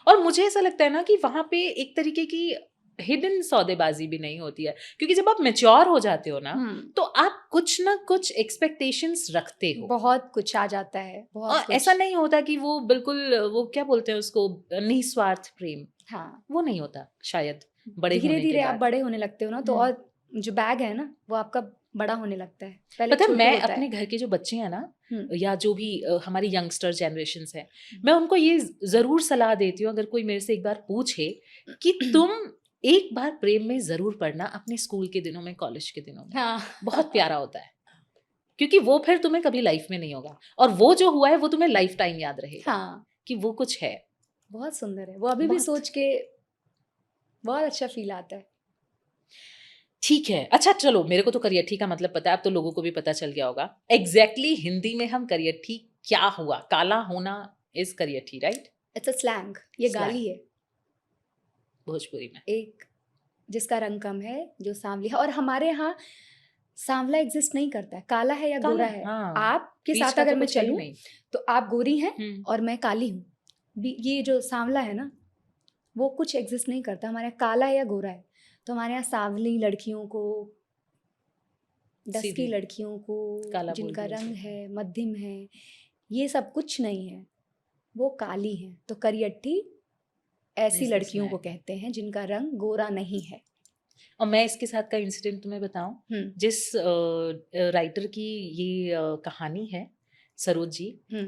और मुझे ऐसा लगता है ना कि वहां पे एक तरीके की हिडन सौदेबाजी भी नहीं होती है, क्योंकि जब आप मेच्योर हो जाते हो ना, तो आप कुछ ना कुछ एक्सपेक्टेशंस रखते हो, बहुत कुछ आ जाता है, बहुत और कुछ। ऐसा नहीं होता कि वो बिल्कुल, वो क्या बोलते हैं उसको, निस्वार्थ प्रेम, हाँ, वो नहीं होता शायद बड़े धीरे होने के धीरे आप बाद। बड़े होने लगते हो ना, तो हम्म। और जो बैग है ना वो आपका बड़ा होने लगता है, पहले पता है, छोटू मैं होता अपने है। घर के जो बच्चे हैं ना, हम्म, या जो भी हमारी यंगस्टर जनरेशन है, मैं उनको ये जरूर सलाह देती हूँ, अगर कोई मेरे से एक बार पूछे कि तुम एक बार प्रेम में जरूर पड़ना, अपने स्कूल के दिनों में, कॉलेज के दिनों में, हाँ बहुत प्यारा होता है, क्योंकि वो फिर तुम्हें कभी लाइफ में नहीं होगा, और वो जो हुआ है वो तुम्हें लाइफ टाइम याद रहेगा हाँ, कि वो कुछ है। बहुत सुंदर है वो, अभी भी बहुत सोच के बहुत अच्छा फील आता है। ठीक है। अच्छा चलो, मेरे को तो करियठी का मतलब पता है, अब तो लोगों को भी पता चल गया होगा। एग्जैक्टली हिंदी में हम करियठी क्या हुआ, काला होना इज करियठी, राइट? इट्स अ स्लैंग, ये Slang. गाली है भोजपुरी में। एक, जिसका रंग कम है, जो सांवली है। और हमारे यहाँ सांवला एग्जिस्ट नहीं करता है, काला है या काला, गोरा है। हाँ, आपके बीच साथ का अगर तो मैं कुछ है ही चलूं नहीं। तो आप गोरी हैं हम्म। और मैं काली हूँ, ये जो सांवला है ना, वो कुछ एग्जिस्ट नहीं करता। हमारे यहाँ काला है या गोरा है। तो हमारे यहाँ सांवली लड़कियों को, डस्की सीधी लड़कियों को, काला बोल जिनका दिया रंग उसने। है मध्यम है, ये सब कुछ नहीं है, वो काली है। तो करियट्ठी ऐसी Is the लड़कियों को slang. कहते हैं जिनका रंग गोरा नहीं है। और मैं इसके साथ का इंसिडेंट तुम्हें बताऊं, जिस राइटर की ये कहानी है, सरोज जी,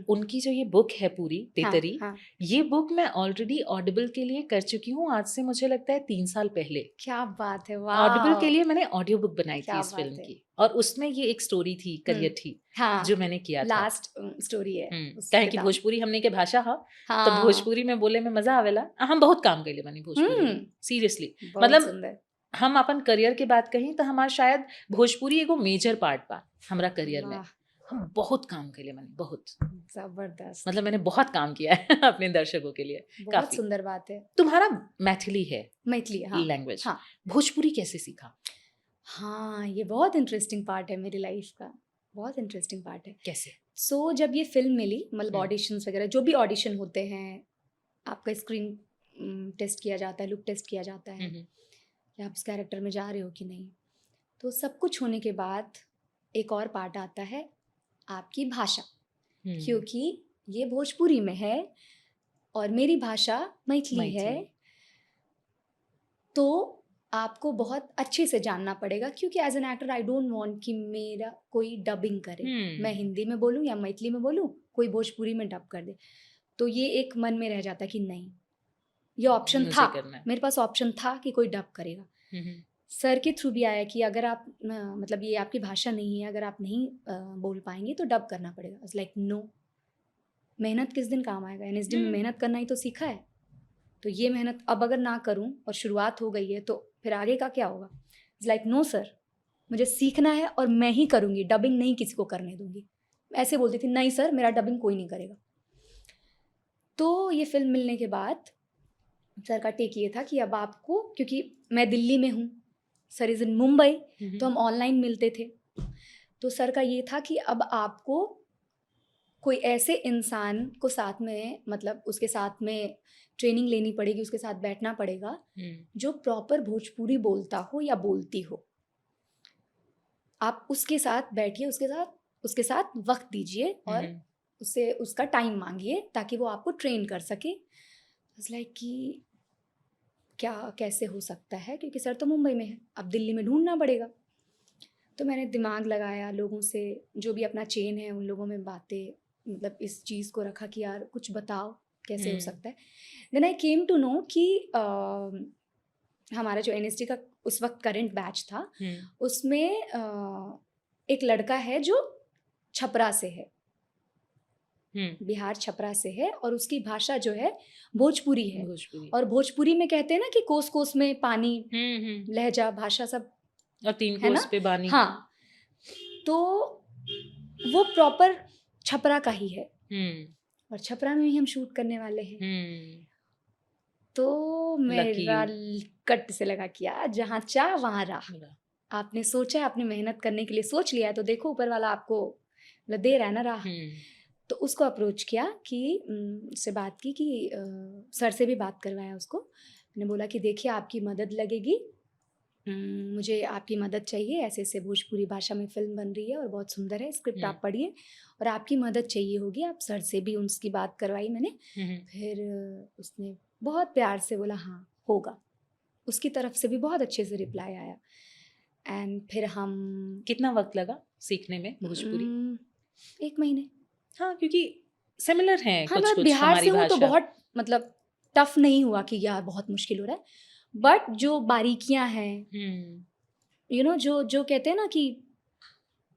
उनकी जो ये बुक है पूरी, तेतरी, हाँ, ये बुक मैं ऑलरेडी ऑडिबल के लिए कर चुकी हूँ, आज से मुझे लगता है 3 साल पहले। क्या बात है, ऑडिबल के वाह, लिए मैंने ऑडियो बुक बनाई थी क्या इस बात फिल्म है। की, और उसमें ये एक स्टोरी थी करियठी, हाँ, जो मैंने किया था। लास्ट स्टोरी है उस कहे कि किताब। भोजपुरी हमने के भाषा हा, तो हाँ, भोजपुरी में बोले में मजा आवेला। हम बहुत काम कैले बनी भोजपुरी में, सीरियसली। बहुत मतलब सुंदर। हम अपन करियर के बात कहीं तो हमार शायद भोजपुरी एगो मेजर पार्ट बा हमरा करियर में। वाह, हम बहुत काम कैले बनी, बहुत, जबरदस्त, मतलब मैंने बहुत काम किया है अपने दर्शकों के लिए। बहुत काफी। सुंदर बात है। तुम्हारा मैथिली है, मैथिली, हाँ लैंग्वेज, हाँ भोजपुरी कैसे सीखा? हाँ, ये बहुत इंटरेस्टिंग पार्ट है मेरी लाइफ का, बहुत इंटरेस्टिंग पार्ट है। कैसे? सो जब ये फिल्म मिली, मतलब हम्म। ऑडिशंस वगैरह, जो भी ऑडिशन होते हैं, आपका स्क्रीन टेस्ट किया जाता है, लुक टेस्ट किया जाता है कि आप इस कैरेक्टर में जा रहे हो कि नहीं। तो सब कुछ होने के बाद एक और पार्ट आता है, आपकी भाषा, क्योंकि ये भोजपुरी में है और मेरी भाषा मैथिली है, तो आपको बहुत अच्छे से जानना पड़ेगा। क्योंकि as an actor I don't want कि मेरा कोई डबिंग करे, मैं हिंदी में बोलूँ या मैथिली में बोलूँ, कोई भोजपुरी में डब कर दे। तो ये एक मन में रह जाता कि नहीं, ये ऑप्शन था, मेरे पास ऑप्शन था कि कोई डब करेगा। सर के थ्रू भी आया कि अगर आप मतलब ये आपकी भाषा नहीं है, अगर आप नहीं बोल पाएंगे तो डब करना पड़ेगा। इट्स लाइक नो, मेहनत किस दिन काम आएगा, एनएसडी में मेहनत करना ही तो सीखा है, तो ये मेहनत अब अगर ना करूं और शुरुआत हो गई है तो फिर आगे का क्या होगा। इट्स लाइक नो सर, मुझे सीखना है और मैं ही करूँगी, डबिंग नहीं किसी को करने दूंगी। ऐसे बोलती थी, नहीं सर मेरा डबिंग कोई नहीं करेगा। तो ये फिल्म मिलने के बाद सर का टेक ये था कि अब आपको, क्योंकि मैं दिल्ली में हूँ, सर इज़ इन मुंबई, तो हम ऑनलाइन मिलते थे, तो सर का ये था कि अब आपको कोई ऐसे इंसान को साथ में, मतलब उसके साथ में ट्रेनिंग लेनी पड़ेगी, उसके साथ बैठना पड़ेगा जो प्रॉपर भोजपुरी बोलता हो या बोलती हो। आप उसके साथ बैठिए, उसके साथ वक्त दीजिए और उससे उसका टाइम मांगिए ताकि वो आपको ट्रेन कर सके। लाइक कि क्या कैसे हो सकता है, क्योंकि सर तो मुंबई में है, अब दिल्ली में ढूंढना पड़ेगा। तो मैंने दिमाग लगाया, लोगों से जो भी अपना चेन है उन लोगों में बातें, मतलब इस चीज़ को रखा कि यार कुछ बताओ कैसे हो सकता है। Then I came to know कि हमारा जो एनएसडी का उस वक्त करंट बैच था उसमें एक लड़का है जो छपरा से है, बिहार छपरा से है, और उसकी भाषा जो है भोजपुरी है। और भोजपुरी में कहते हैं ना कि कोस कोस में पानी, लहजा, भाषा सब, और 3 है कोस ना? पे बानी। हाँ, तो वो प्रॉपर छपरा का ही है और छपरा में ही हम शूट करने वाले हैं। तो मेरा कट से लगा कि यार जहाँ चाह वहाँ राह। आपने सोचा है, आपने मेहनत करने के लिए सोच लिया है, तो देखो ऊपर वाला आपको दे रहा है ना राह। तो उसको अप्रोच किया कि उससे बात की कि सर से भी बात करवाया उसको। मैंने बोला कि देखिए आपकी मदद लगेगी, मुझे आपकी मदद चाहिए, ऐसे ऐसे भोजपुरी भाषा में फिल्म बन रही है और बहुत सुंदर है, स्क्रिप्ट आप पढ़िए और आपकी मदद चाहिए होगी। आप सर से भी उसकी बात करवाई मैंने। फिर उसने बहुत प्यार से बोला हाँ होगा, उसकी तरफ से भी बहुत अच्छे से रिप्लाई आया। एंड फिर हम, कितना वक्त लगा सीखने में भोजपुरी? 1 महीने। हाँ, क्योंकि सिमिलर है हाँ, कुछ मैं कुछ बिहार हमारी से हूँ तो भाषा। बहुत मतलब टफ नहीं हुआ कि यार बहुत मुश्किल हो रहा है, बट जो बारीकियां हैं, यू नो, जो कहते हैं ना कि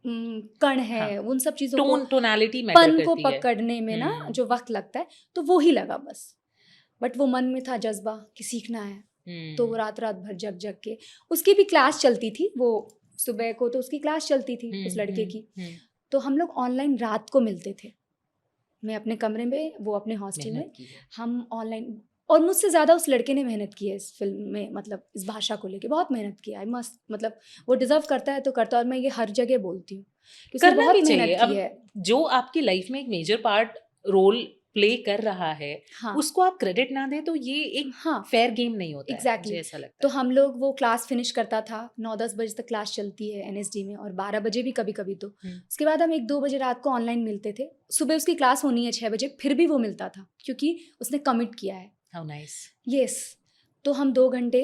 कण है, हाँ, उन सब चीजों को, टोनालिटी मैटर पन को करती है। पकड़ने में ना जो वक्त लगता है, तो वो ही लगा बस। बट वो मन में था जज्बा कि सीखना है, तो वो रात रात भर जग जग के, उसकी भी क्लास चलती थी, वो सुबह को तो उसकी क्लास चलती थी उस लड़के की। तो हम लोग ऑनलाइन रात को मिलते थे, मैं अपने कमरे में, वो अपने हॉस्टल में, हम ऑनलाइन। और मुझसे ज़्यादा उस लड़के ने मेहनत की है इस फिल्म में, मतलब इस भाषा को लेके बहुत मेहनत किया है। मस्त, मतलब वो डिजर्व करता है तो करता है, और मैं ये हर जगह बोलती हूँ कि उसने बहुत मेहनत की है। जो आपकी लाइफ में एक मेजर पार्ट रोल प्ले कर रहा है, हाँ, उसको आप क्रेडिट ना दे तो ये एक फेयर गेम नहीं होता है, मुझे ऐसा लगता है। तो हम लोग, वो क्लास फिनिश करता था 9-10 बजे तक क्लास चलती है एनएसडी में, और 12 बजे भी कभी कभी। तो उसके बाद हम 1-2 बजे रात को ऑनलाइन मिलते थे। सुबह उसकी क्लास होनी है 6 बजे, फिर भी वो मिलता था क्योंकि उसने कमिट किया है। How nice. यस, तो हम 2 घंटे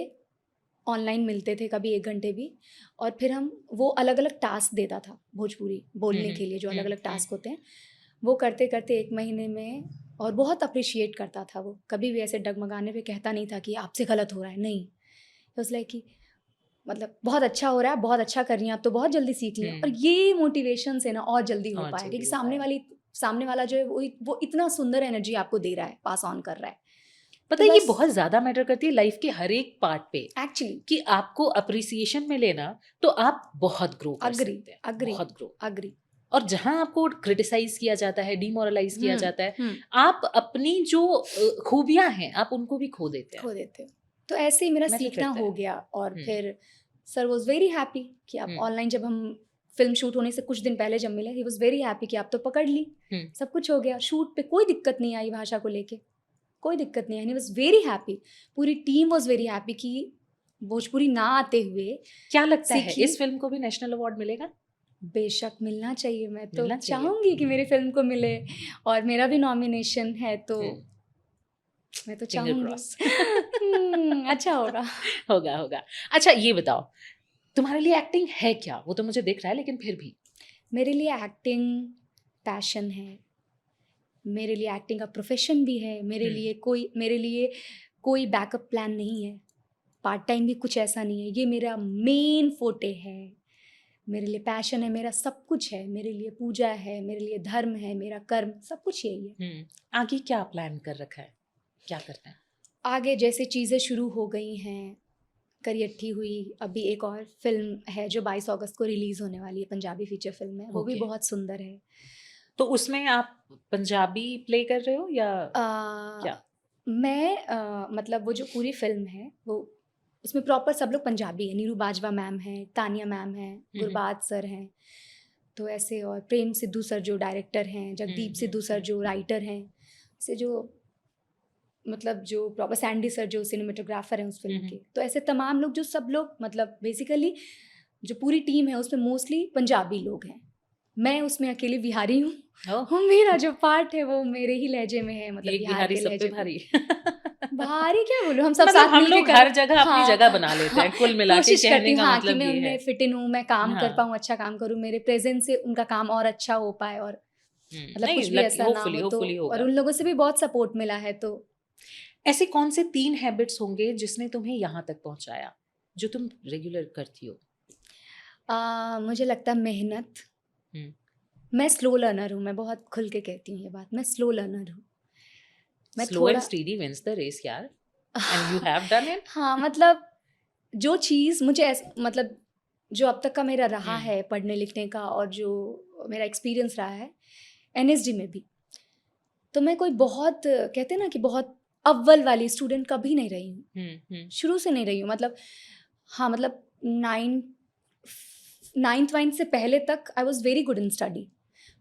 ऑनलाइन मिलते थे, कभी 1 घंटे भी। और फिर हम, वो अलग अलग टास्क देता था भोजपुरी बोलने के लिए, जो अलग अलग टास्क होते हैं, वो करते करते 1 महीने में, और बहुत अप्रिशिएट करता था वो। कभी भी ऐसे डगमगाने पे कहता नहीं था कि आपसे गलत हो रहा है, नहीं। उस लाइक कि मतलब बहुत अच्छा हो रहा है, बहुत अच्छा कर रही हैं आप, तो बहुत जल्दी सीख लिया। और ये मोटिवेशन से ना और जल्दी हो पाएगा, क्योंकि सामने वाला जो है वो इतना सुंदर एनर्जी आपको दे रहा है, पास ऑन कर रहा है। पता है, ये बहुत ज्यादा मैटर करती है लाइफ के हर एक पार्ट पे एक्चुअली, कि आपको अप्रिसिएशन मिले ना तो आप बहुत ग्रो कर सकते हैं। बहुत ग्रो। अग्री। और जहां आपको क्रिटिसाइज किया जाता है, डिमोरलाइज किया जाता है, आप अपनी जो खूबियां हैं आप उनको भी खो देते हैं। तो ऐसे ही मेरा सीखना हो गया। और फिर सर वॉज वेरी हैप्पी कि आप ऑनलाइन, जब हम फिल्म शूट होने से कुछ दिन पहले जब मिले, ही वॉज वेरी हैप्पी कि आप तो पकड़ ली, सब कुछ हो गया। शूट पे कोई दिक्कत नहीं आई, भाषा को लेके कोई दिक्कत नहीं आई। ही वॉज वेरी हैप्पी, पूरी टीम वॉज वेरी हैप्पी कि भोजपुरी ना आते हुए। क्या लगता है इस फिल्म को भी नेशनल अवार्ड मिलेगा? बेशक मिलना चाहिए, मैं तो चाहूंगी कि मेरी फिल्म को मिले, और मेरा भी नॉमिनेशन है, तो मैं तो चाहूंगी। अच्छा होगा। होगा। अच्छा, ये बताओ, तुम्हारे लिए एक्टिंग है क्या? वो तो मुझे दिख रहा है, लेकिन फिर भी। मेरे लिए एक्टिंग पैशन है, मेरे लिए एक्टिंग का प्रोफेशन भी है। मेरे लिए कोई बैकअप प्लान नहीं है, पार्ट टाइम भी कुछ ऐसा नहीं है। ये मेरा मेन फोटे है, मेरे लिए पैशन है, मेरा सब कुछ है। मेरे लिए पूजा है, मेरे लिए धर्म है, मेरा कर्म, सब कुछ यही है। आगे क्या प्लान कर रखा है, क्या करना है आगे? जैसे चीज़ें शुरू हो गई हैं, करियट्ठी हुई, अभी एक और फिल्म है जो 22 अगस्त को रिलीज होने वाली है, पंजाबी फीचर फिल्म है, वो भी बहुत सुंदर है। तो उसमें आप पंजाबी प्ले कर रहे हो या क्या? मैं मतलब वो जो पूरी फिल्म है, वो उसमें प्रॉपर सब लोग पंजाबी है। नीरू बाजवा मैम है, तानिया मैम है, गुरबाज सर हैं, तो ऐसे, और प्रेम सिद्धू सर जो डायरेक्टर हैं, जगदीप सिद्धू सर जो राइटर हैं, से जो मतलब जो प्रॉपर सैंडी सर जो सिनेमेटोग्राफर हैं उस फिल्म के, तो ऐसे तमाम लोग, जो सब लोग मतलब बेसिकली जो पूरी टीम है उसमें मोस्टली पंजाबी लोग हैं। मैं उसमें अकेली बिहारी हूँ, ओह, मेरा जो पार्ट है वो मेरे ही लहजे में है, मतलब एक बिहार बिहारी के सब पे लहजे भारी। भारी क्या बोलूँ, हम सब मतलब साथ हम मिलके लोग कर, हर जगह अपनी हाँ, जगह बना लेते हैं, कुल मिला के कोशिश करती कहने हूँ का हाँ कि मतलब मैं ये है। उनमें फिट इन हूँ, मैं काम कर हाँ। पाऊँ, अच्छा काम करूँ, मेरे प्रेजेंस से उनका काम और अच्छा हो पाए, और मतलब नहीं, कुछ भी ऐसा ना होपफुली हो तो, होपफुली और होगा। उन लोगों से भी बहुत सपोर्ट मिला है। तो ऐसे कौन से 3 हैबिट्स होंगे जिसने तुम्हें यहाँ तक पहुँचाया, जो तुम रेगुलर करती हो? मुझे लगता है मेहनत। हम्म, मैं स्लो लर्नर हूँ, मैं बहुत खुल के कहती हूँ ये बात, मैं स्लो लर्नर हूँ। मैं स्लो एंड थोड़ा स्टेडी विंस द रेस यार, and you have done it. हाँ, मतलब जो चीज़ मुझे मतलब जो अब तक का मेरा रहा है पढ़ने लिखने का, और जो मेरा एक्सपीरियंस रहा है एनएसडी में भी, तो मैं कोई बहुत कहते हैं ना कि बहुत अव्वल वाली स्टूडेंट कभी नहीं रही हूँ, शुरू से नहीं रही हूँ। मतलब हाँ, मतलब नाइन्थ वाइन्थ से पहले तक I was very good in study,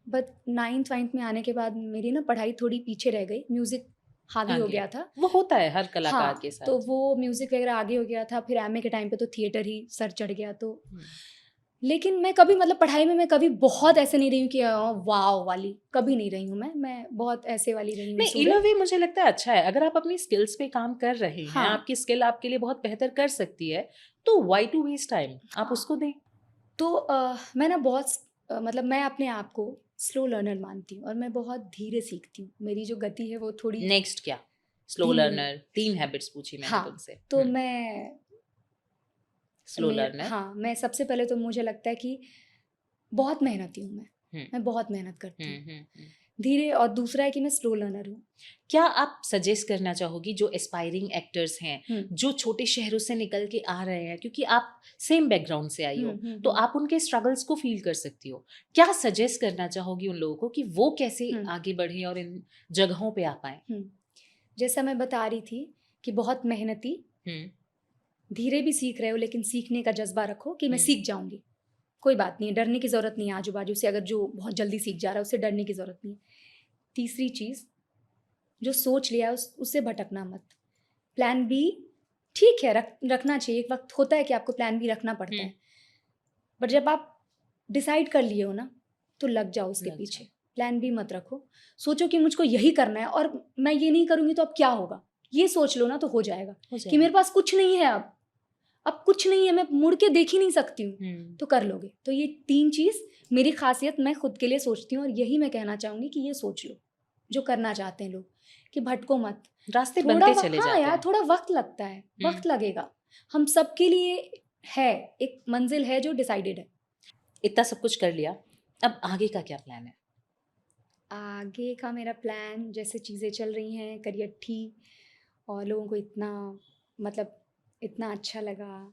but ninth वाइन्थ में आने के बाद मेरी ना पढ़ाई थोड़ी पीछे रह गई, म्यूज़िक हावी हो गया था। वो होता है हर कलाकार हाँ, के साथ। तो वो म्यूज़िक वगैरह आगे हो गया था, फिर एमए के टाइम पे तो थिएटर ही सर चढ़ गया। तो लेकिन मैं कभी मतलब पढ़ाई में मैं कभी बहुत ऐसे नहीं रही हूँ कि वाव वाली, कभी नहीं रही हूँ मैं बहुत ऐसे वाली रही हूँ नहीं, इन अ वे मुझे लगता है अच्छा है, अगर आप अपनी स्किल्स पे काम कर रहे हैं, हाँ। आपकी स्किल आपके लिए बहुत बेहतर कर सकती है, तो व्हाई टू वेस्ट टाइम, आप उसको दें। तो मैं ना बहुत मतलब मैं अपने आप को स्लो लर्नर मानती हूँ, और मैं बहुत धीरे सीखती हूँ, मेरी जो गति है वो थोड़ी नेक्स्ट क्या? स्लो धीमी है। लर्नर, 3 हैबिट्स पूछी मैंने हाँ, तुमसे। तो मैं स्लो लर्नर। हाँ, मैं सबसे पहले तो मुझे लगता है कि बहुत मेहनती हूँ मैं बहुत मेहनत करती हूँ धीरे, और दूसरा है कि मैं स्लो लर्नर हूँ। क्या आप सजेस्ट करना चाहोगी जो एस्पायरिंग एक्टर्स हैं, जो छोटे शहरों से निकल के आ रहे हैं, क्योंकि आप सेम बैकग्राउंड से आई हो, तो आप उनके स्ट्रगल्स को फील कर सकती हो, क्या सजेस्ट करना चाहोगी उन लोगों को कि वो कैसे आगे बढ़े और इन जगहों पे आ पाए? जैसा मैं बता रही थी कि बहुत मेहनती, धीरे भी सीख रहे हो, लेकिन सीखने का जज्बा रखो कि मैं सीख जाऊंगी, कोई बात नहीं है, डरने की ज़रूरत नहीं है आजू बाजू से, अगर जो बहुत जल्दी सीख जा रहा है उससे डरने की ज़रूरत नहीं है। तीसरी चीज़, जो सोच लिया है उससे भटकना मत। प्लान बी ठीक है, रखना चाहिए, एक वक्त होता है कि आपको प्लान बी रखना पड़ता है, बट जब आप डिसाइड कर लिए हो ना, तो लग जाओ उसके पीछे। प्लान बी मत रखो, सोचो कि मुझको यही करना है, और मैं ये नहीं करूँगी तो अब क्या होगा, ये सोच लो ना तो हो जाएगा। कि मेरे पास कुछ नहीं है, अब कुछ नहीं है, मैं मुड़ के देख ही नहीं सकती हूँ, तो कर लोगे। तो ये 3 चीज़ मेरी खासियत मैं खुद के लिए सोचती हूँ, और यही मैं कहना चाहूँगी कि ये सोच लो जो करना चाहते हैं लोग, कि भटको मत, रास्ते बनते चले हाँ जाते यार, हैं। थोड़ा वक्त लगता है, वक्त लगेगा, हम सबके लिए है, एक मंजिल है जो डिसाइडेड है। इतना सब कुछ कर लिया, अब आगे का क्या प्लान है? आगे का मेरा प्लान, जैसे चीज़ें चल रही हैं, करियर ठीक, और लोगों को इतना मतलब इतना अच्छा लगा,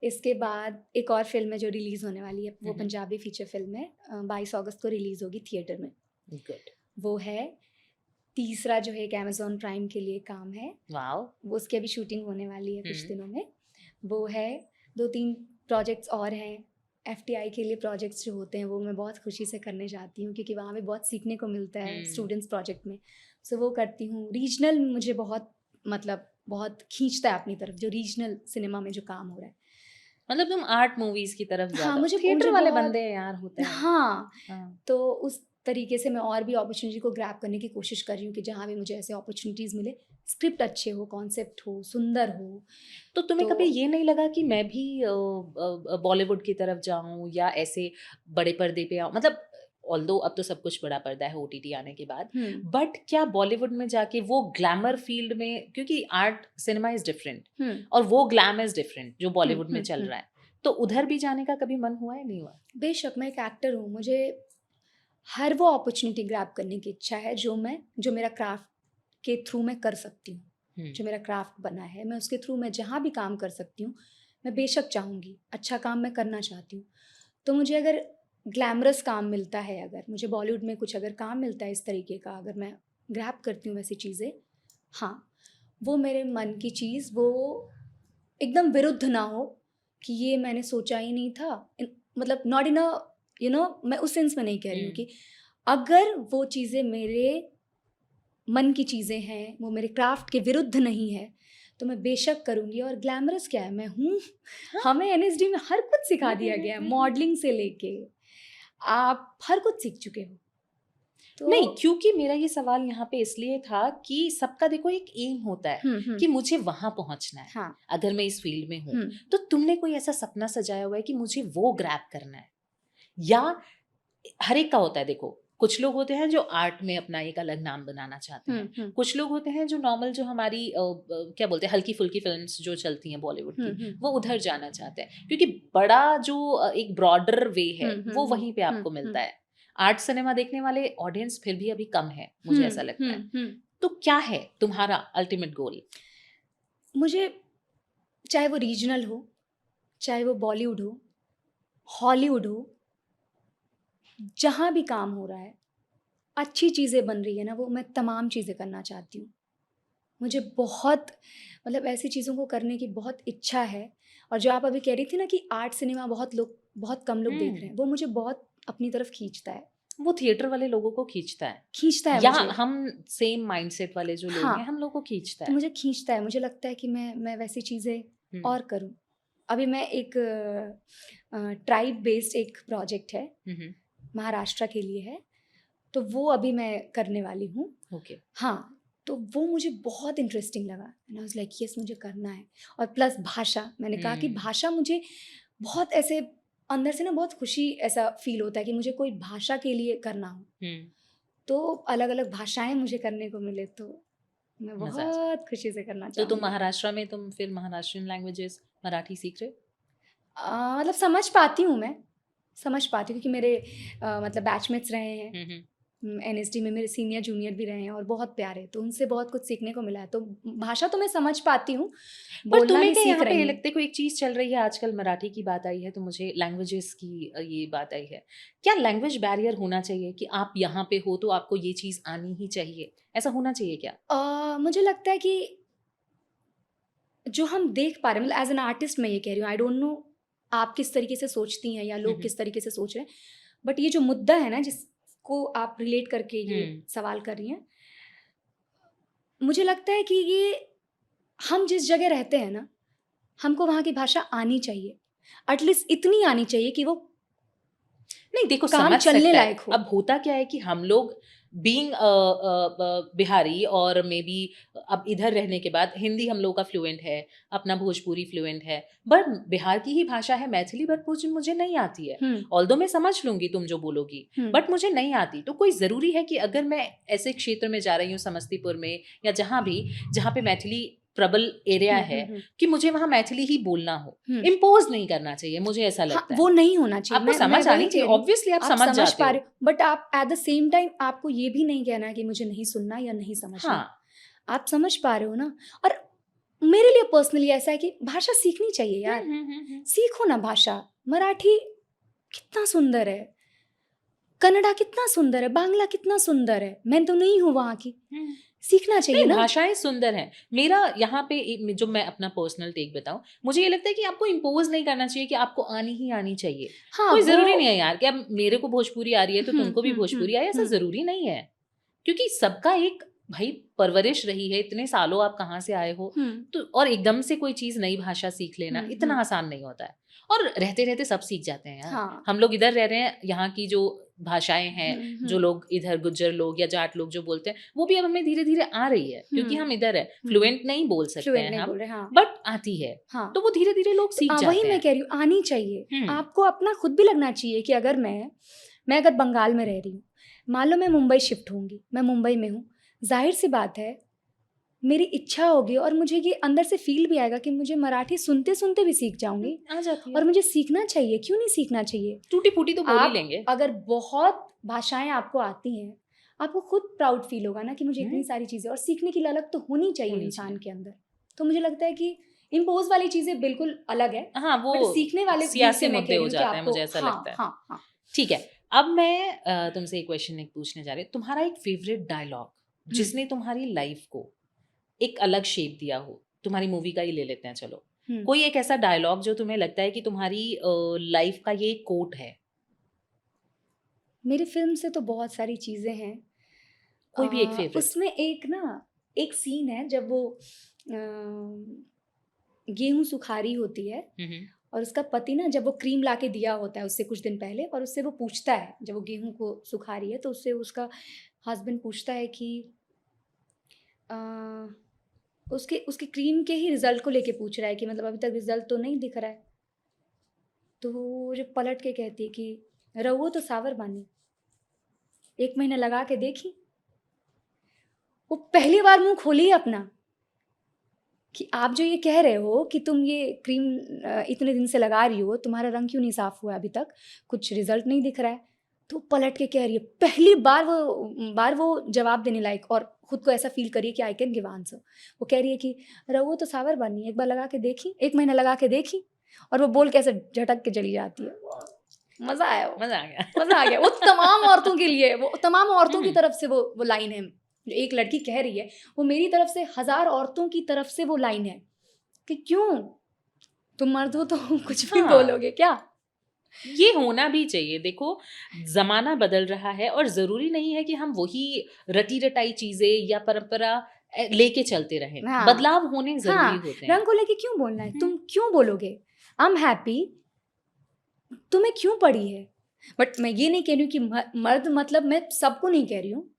इसके बाद एक और फिल्म है जो रिलीज़ होने वाली है, वो पंजाबी फीचर फिल्म है, 22 अगस्त को रिलीज़ होगी थिएटर में। गुड। वो है। तीसरा जो है एक अमेज़ॉन प्राइम के लिए काम है, वाओ। वो उसकी अभी शूटिंग होने वाली है कुछ दिनों में। वो है, 2-3 प्रोजेक्ट्स और हैं, एफटीआई के लिए प्रोजेक्ट्स जो होते हैं वो मैं बहुत खुशी से करने जाती हूँ, क्योंकि वहाँ पे बहुत सीखने को मिलता है स्टूडेंट्स प्रोजेक्ट में, सो वो करती हूँ। रीजनल मुझे बहुत मतलब बहुत खींचता है अपनी तरफ, जो रीजनल सिनेमा में जो काम हो रहा है। मतलब तुम आर्ट मूवीज की तरफ ज्यादा, मुझे थिएटर वाले बहुत- बंदे हैं यार, होते हैं। हाँ, हाँ। तो उस तरीके से मैं और भी अपॉर्चुनिटी को ग्रैब करने की कोशिश कर रही हूँ कि जहाँ भी मुझे ऐसे अपॉर्चुनिटीज़ मिले, स्क्रिप्ट अच्छे हो, कॉन्सेप्ट हो, सुंदर हो। तो तुम्हें कभी ये नहीं लगा कि मैं भी बॉलीवुड की तरफ जाऊं या ऐसे बड़े पर्दे पे आऊं? मतलब ऑल्दो अब तो सब कुछ बड़ा पर्दा है ओटीटी आने के बाद, बट क्या बॉलीवुड में जाके वो ग्लैमर फील्ड में, क्योंकि आर्ट सिनेमा इज डिफरेंट और वो ग्लैम इज डिफरेंट जो बॉलीवुड में चल रहा है, तो उधर भी जाने का कभी मन हुआ है, नहीं हुआ? बेशक, मैं एक एक्टर हूँ, मुझे हर वो अपॉर्चुनिटी ग्रैब करने की इच्छा है जो मेरा क्राफ्ट के थ्रू मैं कर सकती हूँ। जो मेरा क्राफ्ट बना है, मैं उसके थ्रू मैं जहाँ भी काम कर सकती हूँ, मैं बेशक चाहूँगी, अच्छा काम मैं करना चाहती हूँ। तो मुझे अगर ग्लैमरस काम मिलता है, अगर मुझे बॉलीवुड में कुछ अगर काम मिलता है इस तरीके का, अगर मैं ग्रैब करती हूँ वैसी चीज़ें, हाँ, वो मेरे मन की चीज़, वो एकदम विरुद्ध ना हो कि ये मैंने सोचा ही नहीं था, मतलब नॉट इन अ मैं उस सेंस में नहीं कह रही हूँ हम्म। कि अगर वो चीज़ें मेरे मन की चीज़ें हैं, वो मेरे क्राफ्ट के विरुद्ध नहीं है, तो मैं बेशक करूँगी। और ग्लैमरस क्या है, मैं हूँ। हमें एनएसडी में हर कुछ सिखा दिया गया है, मॉडलिंग से लेके आप हर कुछ सीख चुके हो। तो नहीं, क्योंकि मेरा ये सवाल यहाँ पे इसलिए था कि सबका देखो एक एम होता है कि मुझे वहां पहुंचना है। हाँ। अगर मैं इस फील्ड में हूँ, हम्म, तो तुमने कोई ऐसा सपना सजाया हुआ है कि मुझे वो ग्रैब करना है? या हर एक का होता है, देखो कुछ लोग होते हैं जो आर्ट में अपना एक अलग नाम बनाना चाहते हैं, कुछ लोग होते हैं जो नॉर्मल, जो हमारी क्या बोलते हैं, हल्की फुल्की फिल्म्स जो चलती हैं बॉलीवुड की, वो उधर जाना चाहते हैं, क्योंकि बड़ा जो एक ब्रॉडर वे है वो वहीं पे आपको मिलता है। आर्ट सिनेमा देखने वाले ऑडियंस फिर भी अभी कम है, मुझे ऐसा लगता है। तो क्या है तुम्हारा अल्टीमेट गोल? मुझे चाहे वो रीजनल हो, चाहे वो बॉलीवुड हो, हॉलीवुड हो, जहाँ भी काम हो रहा है, अच्छी चीज़ें बन रही है ना, वो मैं तमाम चीज़ें करना चाहती हूँ। मुझे बहुत मतलब ऐसी चीज़ों को करने की बहुत इच्छा है। और जो आप अभी कह रही थी ना कि आर्ट सिनेमा बहुत कम लोग देख रहे हैं, वो मुझे बहुत अपनी तरफ खींचता है। वो थिएटर वाले लोगों को खींचता है, या मुझे। हम सेम माइंडसेट वाले जो लोग हाँ, हैं, हम लोग को खींचता तो है। मुझे खींचता है। मुझे लगता है कि मैं वैसी चीज़ें और करूँ। अभी मैं एक ट्राइब बेस्ड एक प्रोजेक्ट है, महाराष्ट्र के लिए है, तो वो अभी मैं करने वाली हूँ। ओके। हाँ, तो वो मुझे बहुत इंटरेस्टिंग लगा। And I was like yes, मुझे करना है। और प्लस भाषा, मैंने कहा कि भाषा मुझे बहुत ऐसे अंदर से ना बहुत खुशी ऐसा फील होता है कि मुझे कोई भाषा के लिए करना हो। तो अलग अलग भाषाएं मुझे करने को मिले तो मैं मजा आ जाए। बहुत खुशी से करना तो तुम चाहूँगी। महाराष्ट्र में, तुम फिर महाराष्ट्रियन लैंग्वेजेस मराठी सीख रहे हो? मतलब समझ पाती हूँ मैं, समझ पाती हूँ, क्योंकि मेरे मतलब बैचमेट्स रहे हैं एनएसडी में, मेरे सीनियर जूनियर भी रहे हैं और बहुत प्यारे, तो उनसे बहुत कुछ सीखने को मिला है। तो भाषा तो मैं समझ पाती हूँ, पर बोलना तुम्हें भी क्या सीख यहाँ पे रही हूँ। लगता है कोई एक चीज चल रही है आजकल, मराठी की बात आई है तो मुझे लैंग्वेजेस की ये बात आई है, क्या लैंग्वेज बैरियर होना चाहिए कि आप यहाँ पे हो तो आपको ये चीज आनी ही चाहिए, ऐसा होना चाहिए क्या? मुझे लगता है कि जो हम देख पा रहे हैं, मतलब एज एन आर्टिस्ट मैं ये कह रही हूँ, आई डोंट नो आप किस तरीके से सोचती हैं या लोग किस तरीके से सोच रहे हैं, बट ये जो मुद्दा है ना जिसको आप रिलेट करके ये सवाल कर रही हैं, मुझे लगता है कि ये हम जिस जगह रहते हैं ना, हमको वहाँ की भाषा आनी चाहिए, एटलीस्ट इतनी आनी चाहिए कि वो नहीं देखो, काम समझ चलने सकता है। लायक हो। अब होता क्या है कि हम लोग बीइंग बिहारी और मे बी अब इधर रहने के बाद हिंदी हम लोग का फ्लुएंट है, अपना भोजपुरी फ्लुएंट है, बट बिहार की ही भाषा है मैथिली, बट मुझे नहीं आती है। ऑल्दो मैं समझ लूंगी तुम जो बोलोगी, बट मुझे नहीं आती। तो कोई ज़रूरी है कि अगर मैं ऐसे क्षेत्र में जा रही हूँ, समस्तीपुर में या जहाँ भी, जहाँ पे मैथिली प्रबल एरिया है, कि मुझे वहाँ मैथिली ही बोलना हो, इम्पोज नहीं करना चाहिए, मुझे ऐसा लगता है। वो नहीं होना चाहिए। आपको समझ आनी चाहिए, ऑब्वियसली आप समझ जाते हो, बट आप एट द सेम टाइम आपको ये भी नहीं कहना है कि मुझे नहीं सुनना या नहीं समझना। हाँ, आप समझ पा रहे हो ना। और मेरे लिए पर्सनली ऐसा है कि भाषा सीखनी चाहिए यार। सीखो ना भाषा। मराठी कितना सुंदर है, कन्नड़ा कितना सुंदर है, बांग्ला कितना सुंदर है। मैं तो नहीं हूँ वहाँ की, सीखना चाहिए ना। भाषाएं सुंदर हैं। मेरा यहाँ पे जो मैं अपना पर्सनल टेक बताऊं, मुझे ये लगता है कि आपको इम्पोज नहीं करना चाहिए कि आपको आनी ही आनी चाहिए। हाँ, कोई जरूरी नहीं है यार कि अब मेरे को भोजपुरी आ रही है तो तुमको भी भोजपुरी आए, ऐसा हम्म। जरूरी नहीं है। क्योंकि सबका एक भाई परवरिश रही है, इतने सालों आप कहाँ से आए हो, तो और एकदम से कोई चीज नई भाषा सीख लेना इतना आसान नहीं होता है। और रहते रहते सब सीख जाते हैं यार। हाँ। हम लोग इधर रह रहे हैं, यहाँ की जो भाषाएं हैं, जो लोग इधर गुज्जर लोग या जाट लोग जो बोलते हैं, वो भी अब हमें धीरे धीरे आ रही है, क्योंकि हम इधर है। फ्लुएंट नहीं बोल सकते हैं हम, हाँ। बट आती है। हाँ। तो वो धीरे धीरे लोग सीख जाते हैं। वही मैं कह रही हूँ, आनी चाहिए। आपको अपना खुद भी लगना चाहिए कि अगर मैं अगर बंगाल में रह रही हूँ, मान लो मैं मुंबई शिफ्ट होंगी, मैं मुंबई में हूँ, जाहिर सी बात है मेरी इच्छा होगी और मुझे ये अंदर से फील भी आएगा कि मुझे मराठी सुनते सुनते भी सीख जाऊंगी, आ जाती है। और मुझे सीखना चाहिए। क्यों नहीं सीखना चाहिए? टूटी फूटी तो बोल ही लेंगे। अगर बहुत भाषाएं आपको आती हैं, आपको खुद प्राउड फील होगा ना कि मुझे इतनी सारी चीजें, और सीखने की ललक तो होनी चाहिए इंसान के अंदर। तो मुझे लगता है कि इम्पोज वाली चीजें बिल्कुल अलग है। हाँ, वो सीखने वाले सियासी मुद्दे हो जाते हैं, मुझे ऐसा लगता है। हाँ। ठीक है, अब मैं तुमसे एक क्वेश्चन पूछने जा रही हूँ। तुम्हारा एक फेवरेट डायलॉग जिसने तुम्हारी लाइफ को एक अलग शेप दिया हो, तुम्हारी मूवी का ही ले लेते हैं चलो, कोई एक ऐसा डायलॉग जो तुम्हें लगता है कि तुम्हारी लाइफ का ये कोट है, मेरी फिल्म से तो बहुत सारी चीज़ें हैं। कोई भी एक फेवरेट। उसमें एक सीन है जब वो गेहूं सुखारी होती है और उसका पति ना, जब वो क्रीम लाके दिया होता है उससे कुछ दिन पहले, और उससे वो पूछता है, जब वो गेहूं को सुखा रही है तो उससे उसका हस्बैंड पूछता है कि उसके उसके क्रीम के ही रिजल्ट को लेके पूछ रहा है कि मतलब अभी तक रिजल्ट तो नहीं दिख रहा है। तो वो जो पलट के कहती है कि रहुओ तो सावर बानी, 1 महीना लगा के देखी। वो पहली बार मुंह खोली अपना कि आप जो ये कह रहे हो कि तुम ये क्रीम इतने दिन से लगा रही हो, तुम्हारा रंग क्यों नहीं साफ हुआ अभी तक, कुछ रिजल्ट नहीं दिख रहा है। तो पलट के कह रही है, पहली बार वो जवाब देने लायक, और खुद को ऐसा फील करिए कि आई कैन गिव आंसर। वो कह रही है कि रहो तो सावर बनी, एक बार लगा के देखी, 1 महीना लगा के देखी, और वो बोल के ऐसे झटक के चली जाती है। मजा आया, मजा आ गया। मजा आ गया। वो तमाम औरतों के लिए, वो तमाम औरतों की तरफ से वो लाइन है जो एक लड़की कह रही है, वो मेरी तरफ से 1000 औरतों की तरफ से वो लाइन है कि क्यों तुम मर्द हो तो कुछ भी हाँ। बोलोगे क्या। ये होना भी चाहिए। देखो, जमाना बदल रहा है और जरूरी नहीं है कि हम वही रटी रटाई चीजें या परंपरा लेके चलते रहें। हाँ। बदलाव होने जरूरी होते हैं। रंग को लेके क्यों बोलना है, तुम क्यों बोलोगे आई एम हैप्पी, तुम्हें क्यों पड़ी है। बट मैं ये नहीं कह रही हूँ कि मर्द, मतलब मैं सबको नहीं कह रही हूँ,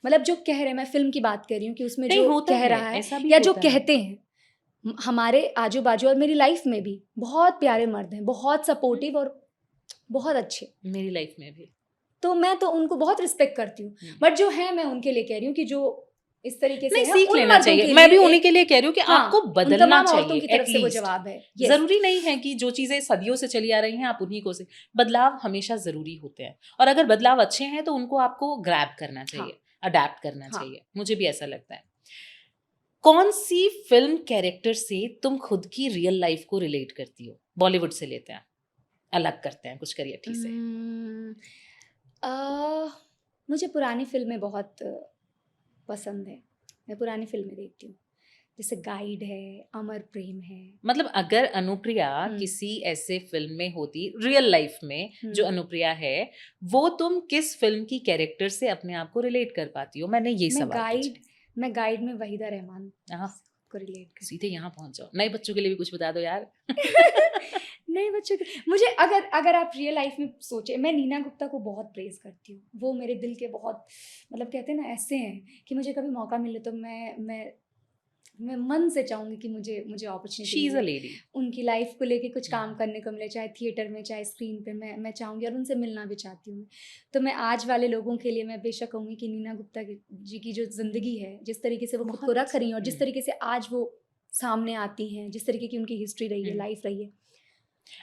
मतलब जो कह रहे हैं, मैं फिल्म की बात कर रही हूँ कि उसमें नहीं, जो होता कह है, रहा है ऐसा भी या जो होता है। कहते हैं, हमारे आजू बाजू और मेरी लाइफ में भी बहुत प्यारे मर्द हैं, बहुत सपोर्टिव और बहुत अच्छे, मेरी लाइफ में भी। तो मैं तो उनको बहुत रिस्पेक्ट करती हूँ। बट जो है, मैं उनके लिए कह रही हूँ कि जो इस तरीके से नहीं, है, सीख उन लेना मर्दों चाहिए। के मैं भी लिए उन्हीं के लिए कह रही हूँ कि हाँ, आपको उन बदलना तमाम औरतों चाहिए। की तरफ से वो at least। जवाब है। Yes। जरूरी नहीं है कि जो चीजें सदियों से चली आ रही हैं आप उन्हीं को से। बदलाव हमेशा जरूरी होते हैं, और अगर बदलाव अच्छे हैं तो उनको आपको ग्रैब करना चाहिए, अडेप्ट करना चाहिए। मुझे भी ऐसा लगता है। कौन सी फिल्म कैरेक्टर से तुम खुद की रियल लाइफ को रिलेट करती हो? बॉलीवुड से लेते हैं, अलग करते हैं कुछ करियर से। मुझे पुरानी फिल्में बहुत पसंद है, मैं पुरानी फिल्में देखती हूँ, जैसे गाइड है, अमर प्रेम है। मतलब अगर अनुप्रिया किसी ऐसे फिल्म में होती रियल लाइफ में, जो अनुप्रिया है, वो तुम किस फिल्म की कैरेक्टर से अपने आप को रिलेट कर पाती हो? मैंने ये सवाल पूछा। मैं गाइड में वहीदा रहमान को रिलेट कर। सीधे यहाँ पहुंच जाओ। नए बच्चों के लिए भी कुछ बता दो यार। नए बच्चों के मुझे, अगर आप रियल लाइफ में सोचे, मैं नीना गुप्ता को बहुत प्रेज करती हूँ। वो मेरे दिल के बहुत, मतलब कहते हैं ना, ऐसे हैं कि मुझे कभी मौका मिले तो मैं मन से चाहूंगी कि मुझे अपॉर्चुनिटी मिले, उनकी लाइफ को लेके कुछ काम करने को मिले, चाहे थिएटर में चाहे स्क्रीन पे। मैं चाहूंगी और उनसे मिलना भी चाहती हूँ। तो मैं आज वाले लोगों के लिए मैं बेशक कहूँगी कि नीना गुप्ता जी की जो जिंदगी है, जिस तरीके से वो खुद को रख रही हैं और जिस तरीके से आज वो सामने आती हैं, जिस तरीके की उनकी हिस्ट्री रही है, लाइफ रही है,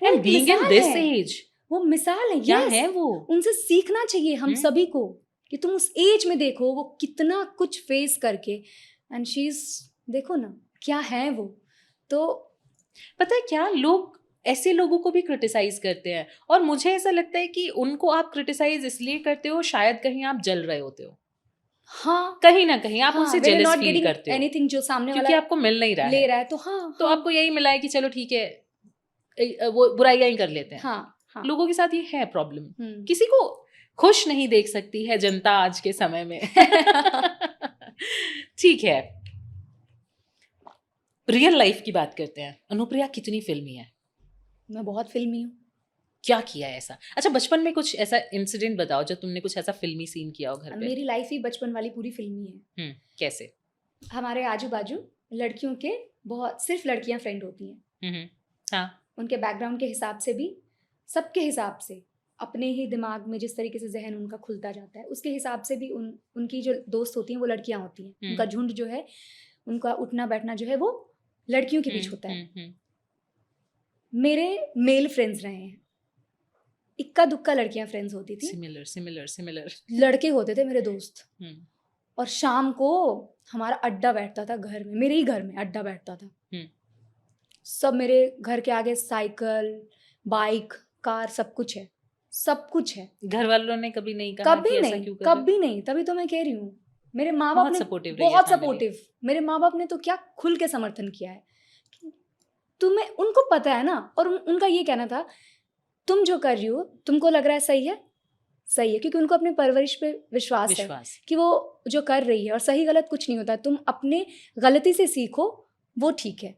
And being in this age, वो मिसाल है। क्या है वो? उनसे सीखना चाहिए हम सभी को कि तुम उस एज में देखो वो कितना कुछ फेस करके, एंड शी इज, देखो ना क्या है वो। तो पता है क्या, लोग ऐसे लोगों को भी क्रिटिसाइज करते हैं, और मुझे ऐसा लगता है कि उनको आप क्रिटिसाइज इसलिए करते हो, शायद कहीं आप जल रहे होते हो। हाँ, कहीं ना कहीं आप उनसे जेलस फील करते हो, एनीथिंग जो सामने क्योंकि वाला आपको मिल नहीं रहा ले रहा है। तो हाँ, तो आपको यही मिला है कि चलो ठीक है, वो बुराइयां ही कर लेते हैं। हाँ। लोगों के साथ ये है प्रॉब्लम। किसी को खुश नहीं देख सकती है जनता आज के समय में। ठीक है, रियल लाइफ की बात करते हैं। अनुप्रिया कितनी फिल्मी है? मैं बहुत फिल्मी हूँ। क्या किया है ऐसा? अच्छा, बचपन में कुछ ऐसा इंसिडेंट बताओ जो तुमने कुछ ऐसा फिल्मी सीन किया हो घर पे। मेरी लाइफ ही बचपन वाली पूरी फिल्मी है। कैसे? हमारे आजू बाजू लड़कियों के बहुत, सिर्फ लड़कियां फ्रेंड होती हैं। हाँ। उनके बैकग्राउंड के हिसाब से भी, सबके हिसाब से, अपने ही दिमाग में जिस तरीके से जहन उनका खुलता जाता है, उसके हिसाब से भी उनकी जो दोस्त होती हैं वो लड़कियां होती हैं। उनका झुंड जो है, उनका उठना बैठना जो है वो लड़कियों के बीच होता है। मेरे मेल फ्रेंड्स रहे हैं, इक्का दुक्का लड़कियां फ्रेंड्स होती थी। सिमिलर लड़के होते थे मेरे दोस्त। और शाम को हमारा अड्डा बैठता था घर में, मेरे ही घर में अड्डा बैठता था। सब मेरे घर के आगे साइकिल, बाइक, कार, सब कुछ है। घर वालों ने कभी नहीं कहा कि ऐसा क्यों कर रहे हो? कभी नहीं। तभी तो मैं कह रही हूँ, मेरे माँ बाप ने बहुत सपोर्टिव, मेरे माँ बाप ने तो क्या खुल के समर्थन किया है। तुम्हें, उनको पता है ना, और उनका ये कहना था, तुम जो कर रही हो, तुमको लग रहा है सही है, क्योंकि उनको अपने परवरिश पे विश्वास है विश्वास कि वो जो कर रही है, और सही गलत कुछ नहीं होता, तुम अपने गलती से सीखो, वो ठीक है,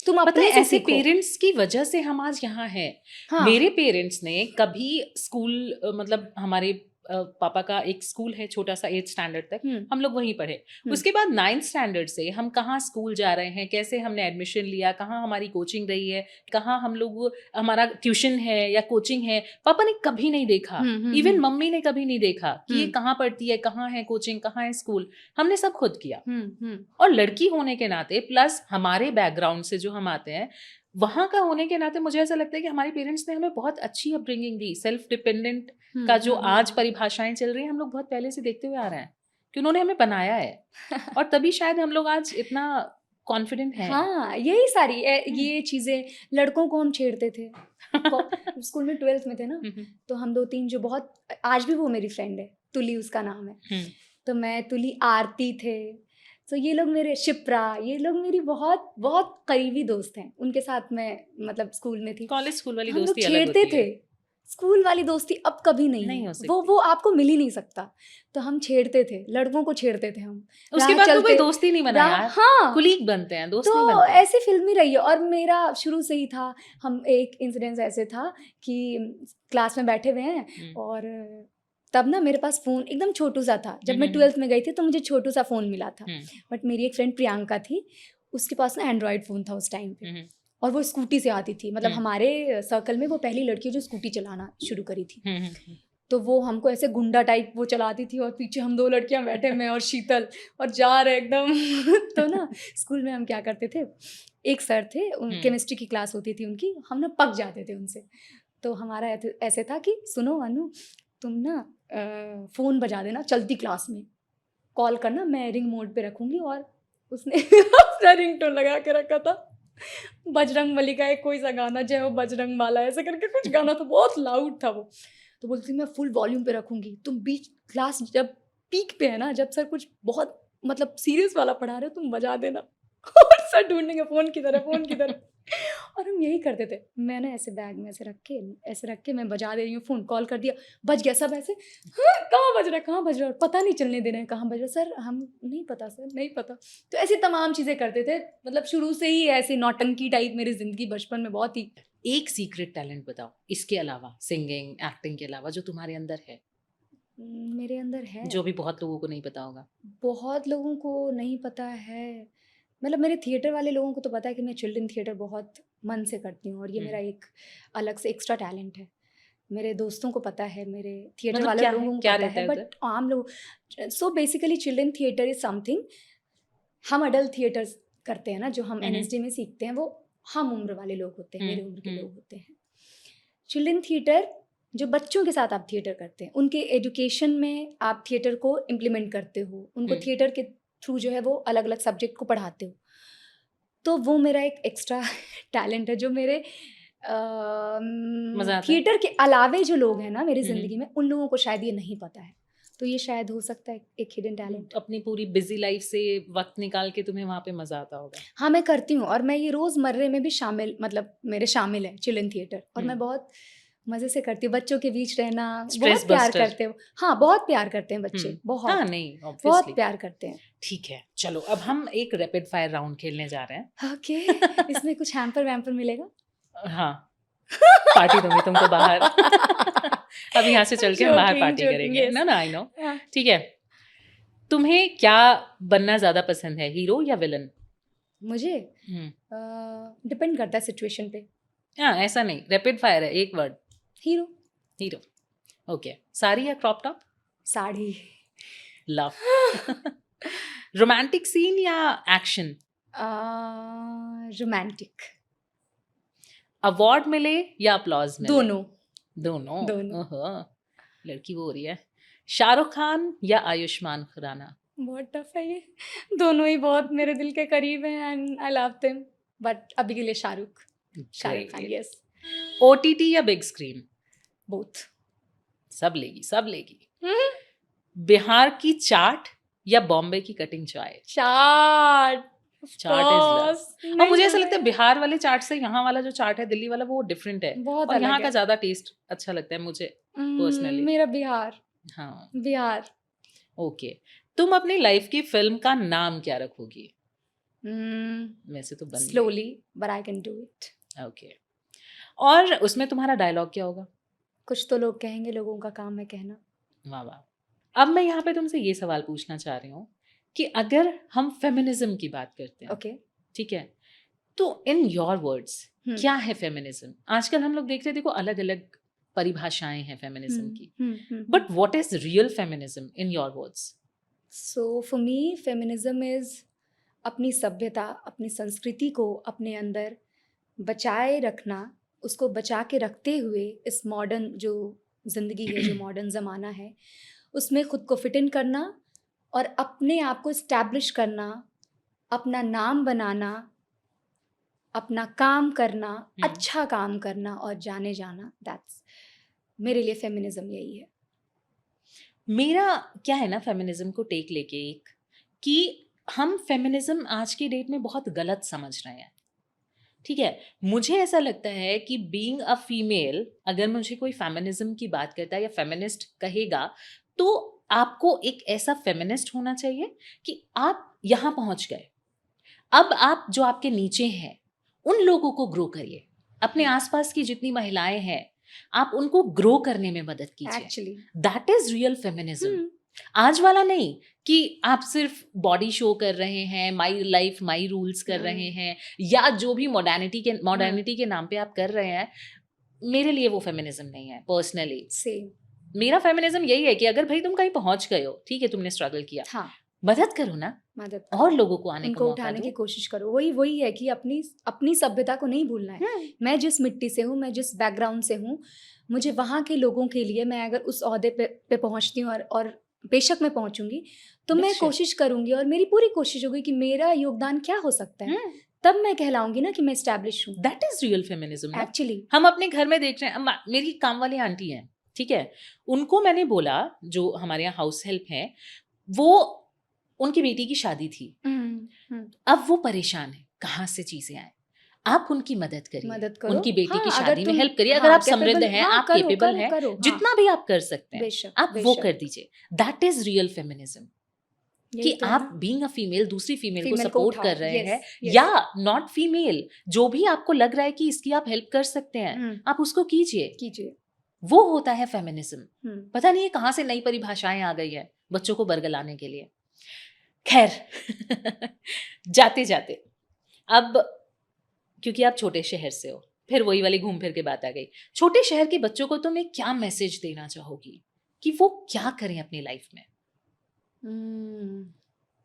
तुम पता अपने है से ऐसे सीखो। पेरेंट्स की वजह से हम आज यहाँ हैं। हाँ, मेरे पेरेंट्स ने कभी स्कूल मतलब हमारे पापा का एक स्कूल है छोटा सा 8th स्टैंडर्ड तक, हम्म, हम लोग वहीं पढ़े। हम्म। उसके बाद 9th स्टैंडर्ड से हम कहाँ स्कूल जा रहे हैं, कैसे हमने एडमिशन लिया, कहाँ हमारी कोचिंग रही है, कहाँ हम लोग हमारा ट्यूशन है या कोचिंग है, पापा ने कभी नहीं देखा। हम्म, इवन हम्म, मम्मी ने कभी नहीं देखा कि ये हम्म, कहाँ पढ़ती है, कहाँ है कोचिंग, कहाँ है स्कूल। हमने सब खुद किया। हम्म, और लड़की होने के नाते प्लस हमारे बैकग्राउंड से जो हम आते हैं वहां का होने के नाते मुझे ऐसा लगता है कि हमारे पेरेंट्स ने हमें बहुत अच्छी अपब्रिंगिंग दी। सेल्फ डिपेंडेंट का जो आज परिभाषाएं चल रही हैं हम लोग बहुत पहले से देखते हुए आ रहे हैं कि उन्होंने हमें बनाया है और तभी शायद हम लोग आज इतना कॉन्फिडेंट हैं। हाँ, यही सारी ये चीजें, लड़कों को हम छेड़ते थे स्कूल में 12th में थे ना, तो हम 2-3 जो बहुत, आज भी वो मेरी फ्रेंड है, तुली उसका नाम है, तो मैं, तुली, आरती थे, तो ये लोग मेरे, शिप्रा, ये लोग मेरी बहुत बहुत करीबी दोस्त हैं, उनके साथ मैं मतलब स्कूल में थी। कॉलेज स्कूल वाली हम लोग दोस्ती अलग छेड़ते होती है। थे, स्कूल वाली दोस्ती अब कभी नहीं नहीं है, हो सकती। वो आपको मिल ही नहीं सकता। तो हम छेड़ते थे, लड़कों को छेड़ते थे हम, उसके राह बाद तो कोई चलते, दोस्ती नहीं बना यार, हाँ, कुलीग बनते हैं, दोस्त नहीं तो बनते। ऐसे फिल्मी रही है। और मेरा शुरू से ही था, हम एक इंसिडेंस ऐसे था कि क्लास में बैठे हुए हैं और तब ना मेरे पास फ़ोन एकदम छोटू सा था, जब मैं 12th में गई थी तो मुझे छोटू सा फ़ोन मिला था, बट मेरी एक फ्रेंड प्रियंका थी, उसके पास ना एंड्रॉयड फ़ोन था उस टाइम पे, और वो स्कूटी से आती थी, मतलब हमारे सर्कल में वो पहली लड़की जो स्कूटी चलाना शुरू करी थी। तो वो हमको ऐसे गुंडा टाइप वो चलाती थी, और पीछे हम 2 लड़कियां बैठे में और शीतल, और जा रहे एकदम तो ना स्कूल में हम क्या करते थे, एक सर थे, केमिस्ट्री की क्लास होती थी उनकी, हम ना पक जाते थे उनसे। तो हमारा ऐसे था कि सुनो अनु, तुम ना फ़ोन बजा देना चलती क्लास में, कॉल करना, मैं रिंग मोड पे रखूँगी। और उसने अपना रिंगटोन लगा के रखा था, बजरंग बली का एक कोई सा गाना, जय हो बजरंग वाला, ऐसे करके कुछ गाना था, बहुत लाउड था वो। तो बोलती मैं फुल वॉल्यूम पे रखूँगी, तुम बीच क्लास जब पीक पे है ना, जब सर कुछ बहुत मतलब सीरियस वाला पढ़ा रहे हो, तुम बजा देना। और सर ढूंढेंगे फ़ोन किधर है, फ़ोन किधर है। और हम यही करते थे। मैं ना ऐसे बैग में ऐसे रख के मैं बजा दे रही हूँ फ़ोन, कॉल कर दिया, बज गया, सब ऐसे हाँ, कहाँ बज रहा है, कहाँ बज रहा है, पता नहीं चलने दे रहे हैं कहाँ बज रहा है, सर हम नहीं पता, सर नहीं पता। तो ऐसी तमाम चीज़ें करते थे, मतलब शुरू से ही ऐसी नौटंकी टाइप मेरी ज़िंदगी बचपन में बहुत ही। एक सीक्रेट टैलेंट बताओ इसके अलावा, सिंगिंग एक्टिंग के अलावा, जो तुम्हारे अंदर है, मेरे अंदर है, जो भी बहुत लोगों को नहीं पता होगा। बहुत लोगों को नहीं पता है, मतलब मेरे थिएटर वाले लोगों को तो पता है कि मैं चिल्ड्रन थिएटर बहुत मन से करती हूँ, और ये मेरा एक अलग से एक्स्ट्रा टैलेंट है। मेरे दोस्तों को पता है, मेरे थिएटर मतलब वाले क्या लोगों है, को क्या पता रहता है, है बट आम लोग, so basically children theatre is something, हम अडल्ट थिएटर्स करते हैं ना, जो हम NSD में सीखते हैं, वो हम उम्र वाले लोग होते हैं, मेरे उम्र के लोग होते हैं। चिल्ड्रन थिएटर जो बच्चों के साथ आप थिएटर करते हैं, उनके एजुकेशन में आप थिएटर को इम्प्लीमेंट करते हो, उनको थिएटर के थ्रू जो है वो अलग अलग सब्जेक्ट को पढ़ाते हो। तो वो मेरा एक एक्स्ट्रा टैलेंट है, जो मेरे थिएटर के अलावे जो लोग हैं ना मेरी ज़िंदगी में, उन लोगों को शायद ये नहीं पता है। तो ये शायद हो सकता है एक हिडन टैलेंट। अपनी पूरी बिजी लाइफ से वक्त निकाल के तुम्हें वहाँ पे मजा आता होगा। हाँ, मैं करती हूँ, और मैं ये रोज़मर्रे में भी शामिल, मतलब मेरे शामिल है चिल्ड्रन थिएटर, और मैं बहुत मज़े से करती हूँ। बच्चों के बीच रहना, बहुत प्यार करते हो। हाँ, बहुत प्यार करते हैं बच्चे, बहुत। हाँ, नहीं, बहुत प्यार करते हैं। ठीक है, चलो अब हम एक रैपिड फायर राउंड खेलने जा रहे हैं। ओके, इसमें कुछ हैम्पर वैम्पर मिलेगा? हाँ, पार्टी दूंगी तुमको बाहर। अब यहाँ से चल के हम बाहर पार्टी करेंगे। ना ना, आई नो। ठीक है, तुम्हें क्या बनना ज्यादा पसंद है, हीरो या विलन? मुझे डिपेंड करता है सिचुएशन पे। हाँ, ऐसा नहीं, रैपिड फायर है, एक word. Hero. Hero, okay. Sari या crop top? Sari. Love. Romantic scene या एक्शन? रोमांटिक। अवार्ड मिले या अप्लॉज मिले? दोनों। दोनों। ओहो, लड़की वो हो रही है। शाहरुख खान या आयुष्मान खुराना? बहुत टफ है ये, दोनों ही बहुत मेरे दिल के करीब हैं, and I love them, but अभी के लिए शाहरुख खान, यस। OTT या बिग स्क्रीन? बोथ। सब लेगी। बिहार की चाट या बॉम्बे की कटिंग चाय? चाट इज लव। और मुझे ऐसा लगता है बिहार वाले चाट से यहाँ वाला जो चाट है, दिल्ली वाला, वो डिफरेंट है, बहुत और अलग यहाँ का है। ज्यादा टेस्ट अच्छा लगता है मुझे। पर्सनली? मेरा बिहार, हाँ, बिहार। ओके। तुम अपनी लाइफ की फिल्म का नाम क्या रखोगी? वैसे तो बन गई। Slowly but I can do it. Okay. और उसमें तुम्हारा डायलॉग क्या होगा? कुछ तो लोग कहेंगे, लोगों का काम है कहना। वाह वाह। अब मैं यहाँ पे तुमसे ये सवाल पूछना चाह रही हूँ कि अगर हम फेमिनिज्म की बात करते हैं, ओके। ठीक है, तो इन योर वर्ड्स क्या है फेमिनिज्म? आजकल हम लोग देख रहे हैं, देखो अलग अलग परिभाषाएं हैं फेमिनिज्म की, but what is real feminism in your words? So for me feminism is अपनी सभ्यता, अपनी संस्कृति को अपने अंदर बचाए रखना, उसको बचा के रखते हुए इस मॉडर्न जो ज़िंदगी है, जो मॉडर्न ज़माना है, उसमें खुद को फिट इन करना और अपने आप को इस्टेब्लिश करना, अपना नाम बनाना, अपना काम करना, अच्छा काम करना और जाने जाना। दैट्स मेरे लिए फेमिनिज्म यही है। मेरा क्या है ना फेमिनिज्म को टेक लेके एक, कि हम फेमिनिज्म आज की डेट में बहुत गलत समझ रहे हैं, ठीक है। मुझे ऐसा लगता है कि बीइंग अ फीमेल, अगर मुझे कोई फेमिनिज्म की बात करता है या फेमिनिस्ट कहेगा, तो आपको एक ऐसा फेमिनिस्ट होना चाहिए कि आप यहाँ पहुंच गए, अब आप जो आपके नीचे हैं उन लोगों को ग्रो करिए, अपने आसपास की जितनी महिलाएं हैं आप उनको ग्रो करने में मदद कीजिए। Actually that is real feminism. आज वाला नहीं कि आप सिर्फ बॉडी शो कर रहे हैं, माई लाइफ माई रूल्स कर रहे हैं, या जो भी मॉडर्निटी के नाम पे आप कर रहे हैं। मेरे लिए वो फेमिनिज्म नहीं है पर्सनली। सेम। मेरा फेमिनिज्म यही है कि अगर भाई तुम कहीं पहुंच गए हो, ठीक है, तुमने स्ट्रगल किया, हाँ, मदद करो ना, मदद और लोगों को आने उनको का मौका उठाने दो। की कोशिश करो। वही है कि अपनी सभ्यता को नहीं भूलना है। मैं जिस मिट्टी से हूँ, मैं जिस बैकग्राउंड से हूँ, मुझे वहाँ के लोगों के लिए, मैं अगर उस ओहदे पे पहुँचती हूँ और बेशक मैं पहुँचूंगी, तो मैं बेशक। कोशिश करूंगी और मेरी पूरी कोशिश होगी कि मेरा योगदान क्या हो सकता है, तब मैं कहलाऊंगी ना कि मैं एस्टैब्लिश हूँ। That is real feminism. Actually हम अपने घर में देख रहे हैं, मेरी काम वाली आंटी हैं, ठीक है, उनको मैंने बोला, जो हमारे यहाँ हाउस हेल्प हैं, वो उनकी बेटी की शादी थी, अब वो परेशान है, कहाँ से चीजें आए, आप उनकी मदद करिए, मदद करो। उनकी बेटी हाँ, की अगर शादी में तुम- हेल्प करिए। हाँ, अगर आप capable- समृद्ध हैं, हाँ, आप करो, केपेबल करो, हैं, करो, हाँ। जितना भी आप कर सकते हैं बेशक, आप वो बेशक। कर दीजिए। That is real feminism. कि यही तो है आप ना। बीइंग अ फीमेल दूसरी फीमेल को Female को सपोर्ट उठाओ, कर रहे yes, हैं, yes. या नॉट फीमेल, जो भी आपको लग रहा है कि इसकी आप हेल्प कर सकते हैं, आप उसको कीजिए। कीजिए। वो होता है फेमिनिज्म। पता नहीं है कहाँ से नई परिभाषाएं आ गई है बच्चों को बरगलाने के लिए। खैर जाते जाते, अब क्योंकि आप छोटे शहर से हो, फिर वही वाली घूम फिर के बात आ गई, छोटे शहर के बच्चों को तुम क्या मैसेज देना चाहोगी कि वो क्या करें अपनी लाइफ में?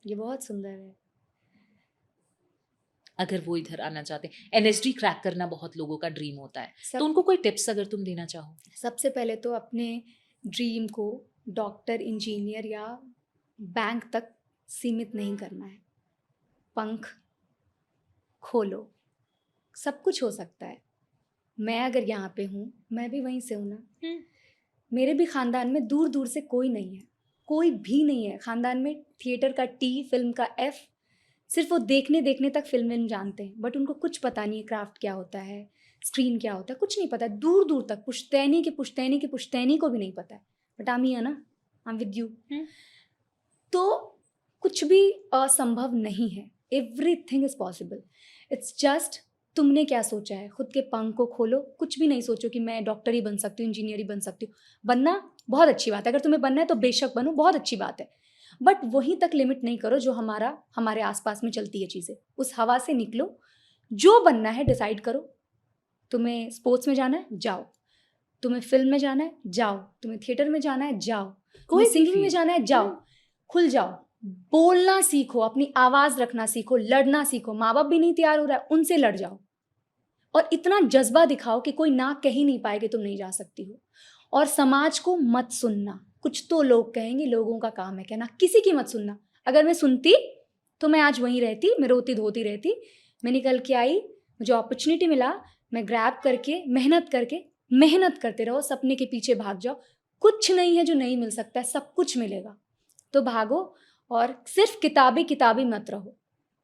ये बहुत सुंदर है। अगर वो इधर आना चाहते हैं, एनएसडी क्रैक करना बहुत लोगों का ड्रीम होता है, सब- तो उनको कोई टिप्स अगर तुम देना चाहो? सबसे पहले तो अपने ड्रीम को डॉक्टर, इंजीनियर या बैंक तक सीमित नहीं करना है। पंख खोलो, सब कुछ हो सकता है। मैं अगर यहाँ पे हूँ, मैं भी वहीं से हूँ ना। मेरे भी खानदान में दूर दूर से कोई नहीं है, कोई भी नहीं है खानदान में। थिएटर का टी, फिल्म का एफ, सिर्फ वो देखने तक फिल्म जानते हैं, बट उनको कुछ पता नहीं है क्राफ्ट क्या होता है, स्क्रीन क्या होता है, कुछ नहीं पता। दूर दूर तक पुश्तैनी के पुश्तैनी के पुश्तैनी को भी नहीं पता है। बट आम हियर ना, आई एम विद यू। तो कुछ भी असंभव नहीं है। Everything is possible. It's just तुमने क्या सोचा है। खुद के पंख को खोलो। कुछ भी नहीं सोचो कि मैं डॉक्टर ही बन सकती हूँ, इंजीनियर ही बन सकती हूँ। बनना बहुत अच्छी बात है, अगर तुम्हें बनना है तो बेशक बनो, बहुत अच्छी बात है। बट वहीं तक लिमिट नहीं करो जो हमारे आसपास में चलती है चीज़ें। उस हवा से निकलो। जो बनना है डिसाइड करो। तुम्हें स्पोर्ट्स में जाना है, जाओ। तुम्हें फिल्म में जाना है, जाओ। तुम्हें थिएटर में जाना है, जाओ। तुम्हें सिंगिंग में जाना है, जाओ। खुल जाओ। बोलना सीखो, अपनी आवाज़ रखना सीखो, लड़ना सीखो। माँ बाप भी नहीं तैयार हो रहा है, उनसे लड़ जाओ। और इतना जज्बा दिखाओ कि कोई ना कह ही नहीं पाए कि तुम नहीं जा सकती हो। और समाज को मत सुनना। कुछ तो लोग कहेंगे, लोगों का काम है कहना, किसी की मत सुनना। अगर मैं सुनती तो मैं आज वहीं रहती, मैं रोती धोती रहती। मैं निकल के आई, मुझे अपॉर्चुनिटी मिला, मैं ग्रैब करके मेहनत करते रहो। सपने के पीछे भाग जाओ। कुछ नहीं है जो नहीं मिल सकता है, सब कुछ मिलेगा। तो भागो। और सिर्फ किताबी मत रहो।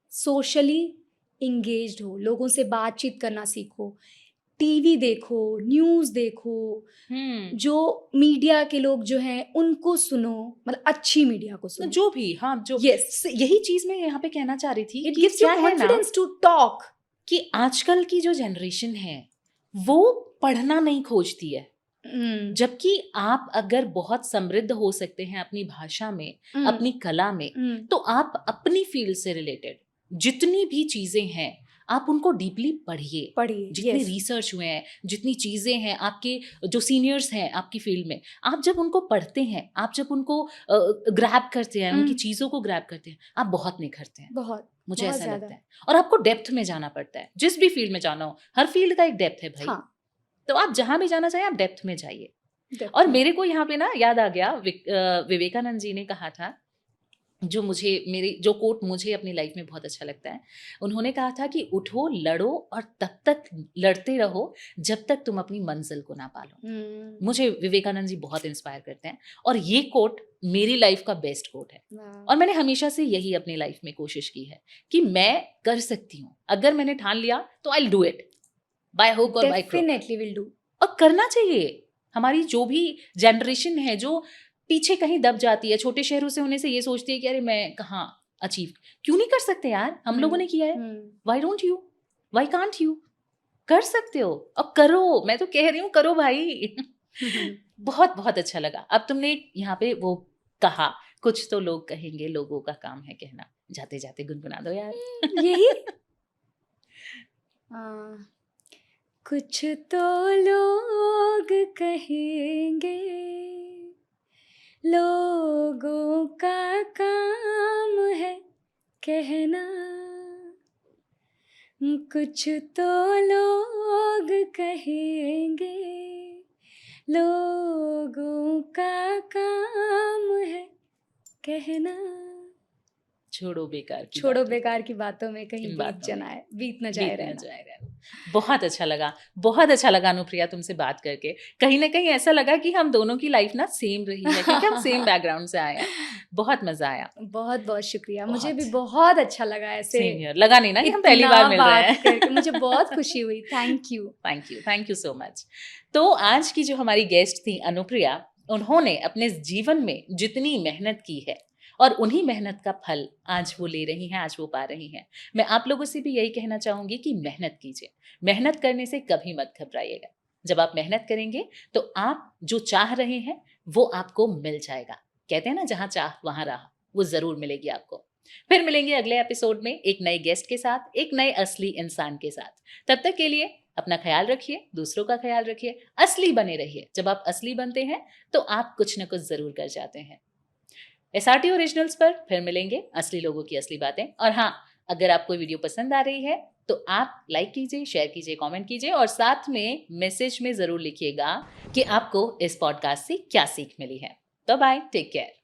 सोशली इंगेज्ड हो, लोगों से बातचीत करना सीखो। टीवी देखो, न्यूज़ देखो, जो मीडिया के लोग जो हैं उनको सुनो, मतलब अच्छी मीडिया को सुनो। जो भी, हाँ, जो यस, यही चीज मैं यहाँ पे कहना चाह रही थी इट कि गिव्स यू क्या है ना कॉन्फिडेंस टू टॉक। कि आजकल की जो जनरेशन है वो पढ़ना नहीं खोजती है, जबकि आप अगर बहुत समृद्ध हो सकते हैं अपनी भाषा में, अपनी कला में, तो आप अपनी फील्ड से रिलेटेड जितनी भी चीजें हैं आप उनको डीपली पढ़िए। जितने रिसर्च हुए हैं, जितनी चीजें हैं, आपके जो सीनियर्स हैं आपकी फील्ड में, आप जब उनको पढ़ते हैं, आप जब उनको ग्रैब करते हैं, उनकी चीजों को ग्रैब करते हैं, आप बहुत निखरते हैं। बहुत, मुझे बहुत ऐसा ज़्यादा। लगता है। और आपको डेप्थ में जाना पड़ता है, जिस भी फील्ड में जाना हो, हर फील्ड का एक डेप्थ है भाई। हाँ, तो आप जहां भी जाना चाहें आप डेप्थ में जाइए। डेप्थ और में। मेरे को यहाँ पे ना याद आ गया, विवेकानंद जी ने कहा था, जो मुझे, मेरी जो कोट मुझे अपनी लाइफ में बहुत अच्छा लगता है, उन्होंने कहा था कि उठो, लड़ो और तब तक लड़ते रहो जब तक तुम अपनी मंजिल को ना पालो। मुझे विवेकानंद जी बहुत इंस्पायर करते हैं और ये कोट मेरी लाइफ का बेस्ट कोट है। और मैंने हमेशा से यही अपनी लाइफ में कोशिश की है कि मैं कर सकती हूँ, अगर मैंने ठान लिया तो I will do it, by hook और by crook. Definitely will do. और करना चाहिए। हमारी जो भी जनरेशन है जो पीछे कहीं दब जाती है, छोटे शहरों से होने से ये सोचती है कि अरे मैं कहाँ अचीव, क्यों नहीं कर सकते यार, हम लोगों ने किया है, why don't you, why can't you, कर सकते हो और करो। मैं तो कह रही हूँ करो भाई। बहुत बहुत अच्छा लगा। अब तुमने यहाँ पे वो कहा, कुछ तो लोग कहेंगे, लोगों का काम है कहना, जाते जाते गुनगुना दो यार। यही कुछ तो लोग कहेंगे, लोगों का काम है कहना, कुछ तो लोग कहेंगे, लोगों का काम है कहना। छोड़ो बेकार की छोड़ो बातों बेकार की बातों में कहीं इन बीत बातों में बीत न जाए बीत न रहना। जाए रहना। बहुत अच्छा लगा, बहुत अच्छा लगा अनुप्रिया तुमसे बात करके। कहीं ना कहीं ऐसा लगा कि हम दोनों की लाइफ ना सेम रही है, क्योंकि हम सेम बैकग्राउंड से आए हैं। बहुत मजा आया। बहुत बहुत शुक्रिया, बहुत। मुझे भी बहुत अच्छा लगा ऐसे। सेम हियर, लगा नहीं ना कि हम पहली इतना बार मिल रहे बात हैं। करके मुझे बहुत खुशी हुई। Thank you. Thank you so much. तो आज की जो हमारी गेस्ट थी अनुप्रिया, उन्होंने अपने जीवन में जितनी मेहनत की है और उन्हीं मेहनत का फल आज वो ले रही हैं, आज वो पा रही हैं। मैं आप लोगों से भी यही कहना चाहूंगी कि मेहनत कीजिए। मेहनत करने से कभी मत घबराइएगा। जब आप मेहनत करेंगे तो आप जो चाह रहे हैं वो आपको मिल जाएगा। कहते हैं ना, जहां चाह वहां राह, वो जरूर मिलेगी आपको। फिर मिलेंगे अगले एपिसोड में एक नए गेस्ट के साथ, एक नए असली इंसान के साथ। तब तक के लिए अपना ख्याल रखिए, दूसरों का ख्याल रखिए, असली बने रहिए। जब आप असली बनते हैं तो आप कुछ न कुछ जरूर कर जाते हैं। SRT ओरिजिनल्स पर फिर मिलेंगे असली लोगों की असली बातें। और हाँ, अगर आपको वीडियो पसंद आ रही है तो आप लाइक कीजिए, शेयर कीजिए, कमेंट कीजिए और साथ में मैसेज में जरूर लिखिएगा कि आपको इस पॉडकास्ट से क्या सीख मिली है। तो बाय, टेक केयर।